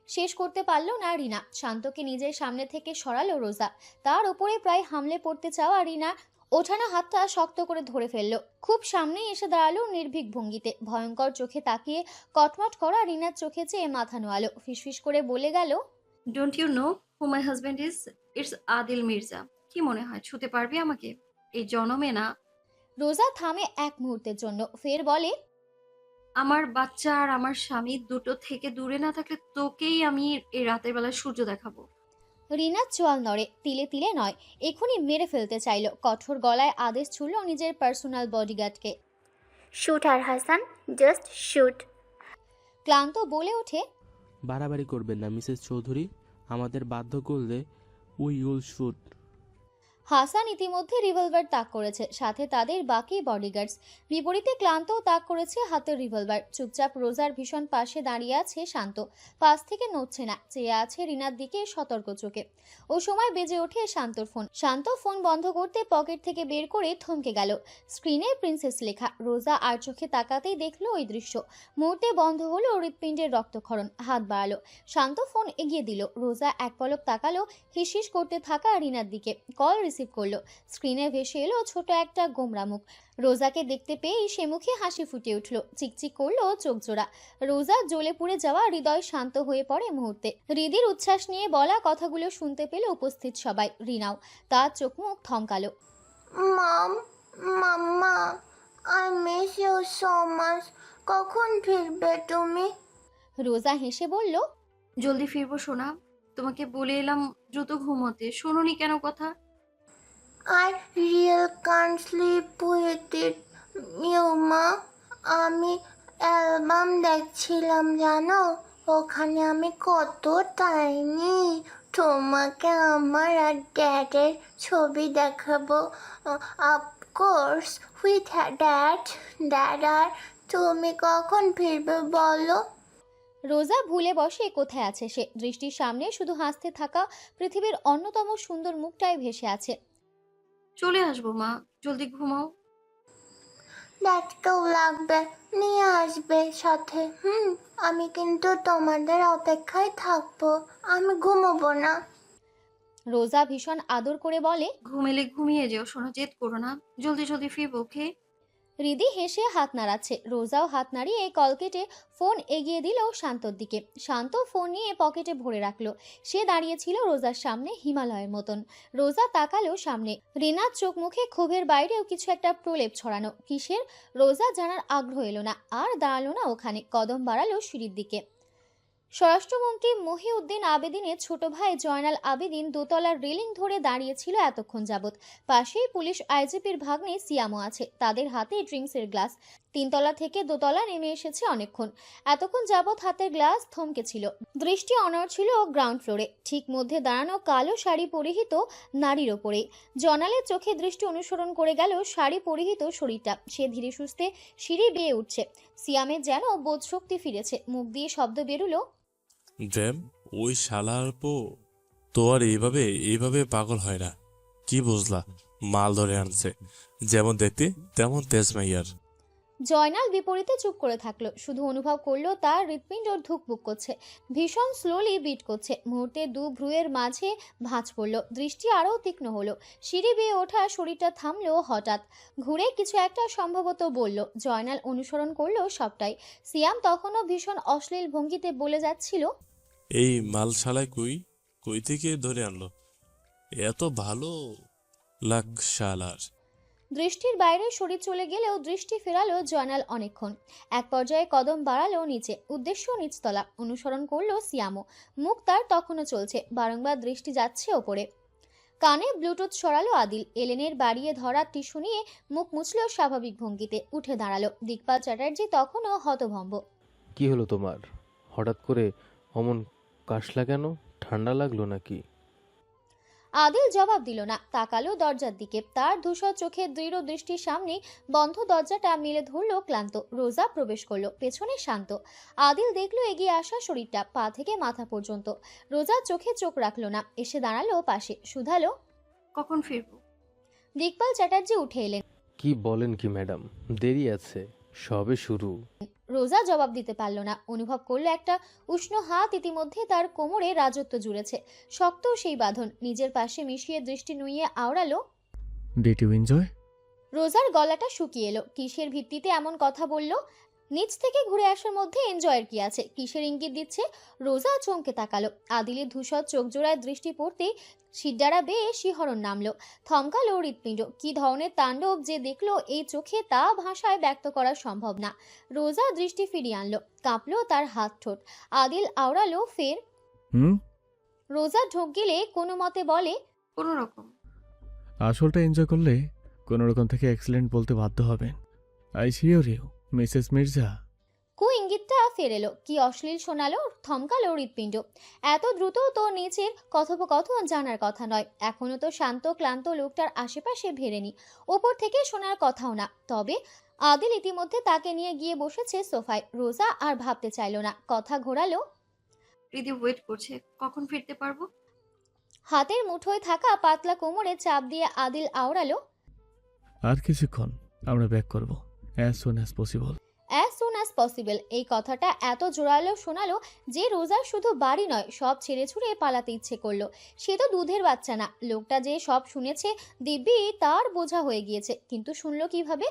শেষ করতে পারল না রিনা। শান্তকে নিজের সামনে থেকে সরালো রোজা। তার উপরে প্রায় হামলে পড়তে চাওয়া রিনা ওঠানো হাতটা শক্ত করে ধরে ফেললো। খুব সামনেই এসে দাঁড়ালো নির্ভীক ভঙ্গিতে, ভয়ঙ্কর চোখে তাকিয়ে কটমট করা রিনার চোখে চেয়ে মাথা নোয়ালো, ফিসফিস করে বলে গেল, don't you know who my husband is? It's Adil Mirza. কি মনে হয় ছুতে পারবি আমাকে? এই জনমে না। রোজা থামে এক মুহূর্তের জন্য, ফের বলে, আমার বাচ্চা আর আমার স্বামী দুটো থেকে দূরে না থাকলে তোকেই আমি এই রাতের বেলা সূর্য দেখাবো। রিনার চোয়াল নড়ে, তিলে তিলে নয়, এখনই মেরে ফেলতে চাইল। কঠোর গলায় আদেশ ছুড়ল নিজের পার্সোনাল বডিগার্ডকে, শুট আর হাসান, জাস্ট শুট। ক্লান্ত বলে ওঠে, বাড়াবাড়ি করবেন না মিসেস চৌধুরী, আমাদের বাধ্য করলে উই উইল শুট। হাসান ইতিমধ্যে রিভলভার তাক করেছে, সাথে তাদের বাকি বডিগার্ডস। বিপরীতে ক্লান্তও তাক করেছে হাতের রিভলভার। চুপচাপ রোজার ভীষণ পাশে দাঁড়িয়ে আছে শান্ত, পাশ থেকে নড়ছে না, চেয়ে আছে রিনার দিকে সতর্ক চোখে। ও সময় বেজে ওঠে শান্তর ফোন। শান্ত ফোন বন্ধ করতে পকেট থেকে বের করে থমকে গেল। স্ক্রিনে প্রিন্সেস লেখা। রোজা আর চোখে তাকাতেই দেখলো ওই দৃশ্য। মুহূর্তে বন্ধ হলো হৃৎপিণ্ডের রক্তক্ষরণ। হাত বাড়ালো, শান্ত ফোন এগিয়ে দিল। রোজা এক পলক তাকালো হিসহিস করতে থাকা রিনার দিকে। কল রিসিভ করলো। স্ক্রিনে ভেসে এলো ছোট একটা গোমরা মুখ। রোজাকে দেখতে পেয়েই সে মুখে হাসি ফুটে উঠল, চিকচিক করলো চোখ জোড়া। রোজা জ্বলে পুড়ে যাওয়া হৃদয় শান্ত হয়ে পড়ে মুহূর্তে। হৃদির উচ্ছ্বাস নিয়ে বলা কথাগুলো শুনতে পেল উপস্থিত সবাই। রিনাও তার চোখ মুখ থমকালো। Mom, mamma, I miss you so much. কখন ফিরবে তুমি? রোজা হেসে বলল, জলদি ফিরবো সোনা। তোমাকে বলে এলাম দ্রুত ঘুমোতে, শোনোনি কেন কথা? I real can't sleep with it. মা, আমি অ্যালবাম দেখছিলাম জানো, ওখানে আমি কত টাইনি। তোমাকে আমার আর ড্যাডের ছবি দেখাবো, অফকোর্স উইথ ড্যাড। ড্যাড আর তুমি কখন ফিরবে বলো? রোজা ভুলে বসে কোথায় আছে সে। দৃষ্টির সামনে শুধু হাসতে থাকা পৃথিবীর অন্যতম সুন্দর মুখটাই ভেসে আছে। চলে আসবো মা, জলদি ঘুমাও। ড্যাডকেও লাগবে, নিয়ে আসবে সাথে। আমি কিন্তু তোমাদের অপেক্ষায় থাকবো, আমি ঘুমোবো না। রোজা ভীষণ আদর করে বলে, ঘুমেলে ঘুমিয়ে যেও সোনা, জেদ করো না। জলদি জলদি ফিরবো, ওকে? হৃদি হেসে হাত নাড়াচ্ছে। রোজাও হাত নাড়িয়ে কল কেটে ফোন এগিয়ে দিল শান্তর দিকে। শান্ত ফোন নিয়ে পকেটে ভরে রাখলো। সে দাঁড়িয়েছিল রোজার সামনে হিমালয়ের মতন। রোজা তাকালো সামনে। রিনার চোখ মুখে ক্ষোভের বাইরেও কিছু একটা প্রলেপ ছড়ানো। কিসের? রোজা জানার আগ্রহ এলো না, আর দাঁড়ালো না ওখানে। কদম বাড়ালো সিঁড়ির দিকে। স্বরাষ্ট্রমন্ত্রী মহিউদ্দিন আবেদিনের ছোট ভাই জয়নাল আবেদিন দোতলার রেলিং ধরে দাঁড়িয়েছিল এতক্ষণ যাবৎ। পাশেই পুলিশ আইজিপির ভাগ্নে সিয়ামও আছে, তাদের হাতে ড্রিঙ্কসের গ্লাস। তিনতলা থেকে দোতলা নেমে এসেছে অনেকক্ষণ। এতক্ষণ যাবৎ হাতের গ্লাস থমকে ছিল। দৃষ্টি অনড় ছিল গ্রাউন্ড ফ্লোরে, ঠিক মধ্যে দাঁড়ানো কালো শাড়ি পরিহিত নারীর ওপরে। জয়নালের চোখে দৃষ্টি অনুসরণ করে গেল শাড়ি পরিহিত শরীরটা। সে ধীরে সুস্থে সিঁড়ি বেয়ে উঠছে। সিয়ামের যেন বোধশক্তি ফিরেছে, মুখ দিয়ে শব্দ বেরুলো, ড্যাম, ওই শালার তো আর এইভাবে পাগল হয় না। কি বুঝলা? মাল ধরে আনছে, যেমন দেখতে তেমন তেজ মাইয়ার। জয়নাল বিপরীতে চুপ করে থাকলো, শুধু অনুভব করলো তার হৃৎপিণ্ড ধুকপুক করছে, ভীষণ স্লোলি বিট করছে। মুহূর্তে দু ভ্রুয়ের মাঝে ভাঁজ পড়লো, দৃষ্টি আরও তীক্ষ্ণ হলো। সিঁড়ি বেয়ে ওঠা শরীরটা থামলো হঠাৎ, ঘুরে কিছু একটা সম্ভবত বলল। জয়নাল অনুসরণ করলো সবটাই। সিয়াম তখনও ভীষণ অশ্লীল ভঙ্গিতে বলে যাচ্ছিল, এই মাল শালায় কই থেকে ধরে আনলো? এত ভালো লাগ শালার। দৃষ্টির বাইরে শরীর চলে গেলেও দৃষ্টি ফেরালো জয়নাল অনেকক্ষণ। এক পর্যায়ে কদম বাড়ালো নিচে, উদ্দেশ্য নিচতলা। অনুসরণ করলো সিয়ামও। মুখ তার তখনও চলছে, বারংবার দৃষ্টি যাচ্ছে ওপরে। কানে ব্লুটুথ সরালো আদিল। এলেনের বাড়িয়ে ধরা টিস্যু নিয়ে মুখ মুছল স্বাভাবিক ভঙ্গিতে, উঠে দাঁড়ালো। দিকপাল চ্যাটার্জি তখনও হতভম্ব। কি হলো তোমার? হঠাৎ করে অমন কাশলা কেন? ঠান্ডা লাগলো নাকি? আদিল জবাব দিল না, তাকালো দরজার দিকে। তার ধূসর চোখের দৃঢ় দৃষ্টির সামনে বন্ধ দরজাটা মেলে ধরলো ক্লান্ত। রোজা প্রবেশ করলো, পেছনে শান্ত। আদিল দেখলো এগিয়ে আসা শরীরটা, পা থেকে মাথা পর্যন্ত। রোজা চোখে চোখ রাখলো না, এসে দাঁড়ালো পাশে, শুধালো, কখন ফিরবো? দিকপাল চ্যাটার্জি উঠে এলেন। কি বলেন কি ম্যাডাম, দেরি আছে, সবে শুরু। রোজা জবাব দিতে পারল না। অনুভব করলো একটা উষ্ণ হাত ইতিমধ্যে তার কোমরে রাজত্ব জুড়েছে। শক্ত সেই বাঁধন। নিজের পাশে মিশিয়ে দৃষ্টি নুইয়ে আওড়ালো, ডিড ইউ এনজয়? রোজার গলাটা শুকিয়ে এলো। কিসের ভিত্তিতে এমন কথা বলল? নিচ থেকে ঘুরে আসার মধ্যে এনজয়ের কি আছে? কিসের ইঙ্গিত দিচ্ছে? রোজা চমকে তাকালো। আদিলের ধূসর চোখ জোড়ায় দৃষ্টি পড়তে শিরদাঁড়া বেয়ে শিহরণ নামলো। থমকালো হৃৎপিণ্ড। কি ধরনের তাণ্ডব যে দেখলো এই চোখে তা ভাষায় ব্যক্ত করা সম্ভব না। রোজা দৃষ্টি ফিরিয়ে আনলো। কাঁপলো তার হাত ঠোঁট। আদিল আওড়ালো ফের। রোজা ঢোক গেলে কোনো মতে বলে, কোনো রকম। আসলটা এনজয় করলে কোনো রকম থেকে এক্সেলেন্ট বলতে বাধ্য হবেন। I sure you Mrs Mirza. কু ইঙ্গিতটা ফেরেলো। কি অশ্লীল শোনালো? থমকালো হৃৎপিণ্ড। এত দ্রুত তো নিচের কথোপকথন জানার কথা নয়। এখনো তো শান্ত ক্লান্ত লোকটার আশেপাশে ভেড়েনি। ওপর থেকে শোনার কথাও না। তবে আদিল ইতিমধ্যে তাকে নিয়ে গিয়ে বসেছে সোফায়। রোজা আর ভাবতে চাইল না। কথা ঘোরালো। প্রীতি ওয়েট করছে, কখন ফিরতে পারবো? হাতের মুঠোয় থাকা পাতলা কোমরে চাপ দিয়ে আদিল আওড়ালো, আর কিছুক্ষণ আমরা ব্যাক করব, as soon as possible. As soon as possible এই কথাটা এত জোরালো শোনালো যে রোজার শুধু বাড়ি নয়, সব ছেড়ে ছুড়ে পালাতে ইচ্ছে করলো। সে তো দুধের বাচ্চা না। লোকটা যে সব শুনেছে দিব্যি তার বোঝা হয়ে গিয়েছে। কিন্তু শুনলো কিভাবে?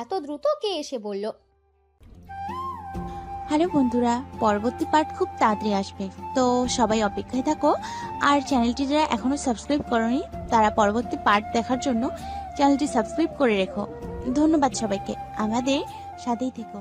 এত দ্রুত কে এসে বলল? হ্যালো বন্ধুরা, পরবর্তী পার্ট খুব তাড়াতাড়ি আসবে, তো সবাই অপেক্ষায় থাকো। আর চ্যানেলটি যারা এখনো সাবস্ক্রাইব করোনি তারা পরবর্তী পার্ট দেখার জন্য চ্যানেলটি সাবস্ক্রাইব করে রেখো। ধন্যবাদ সবাইকে, আমাদের সাথেই থেকো।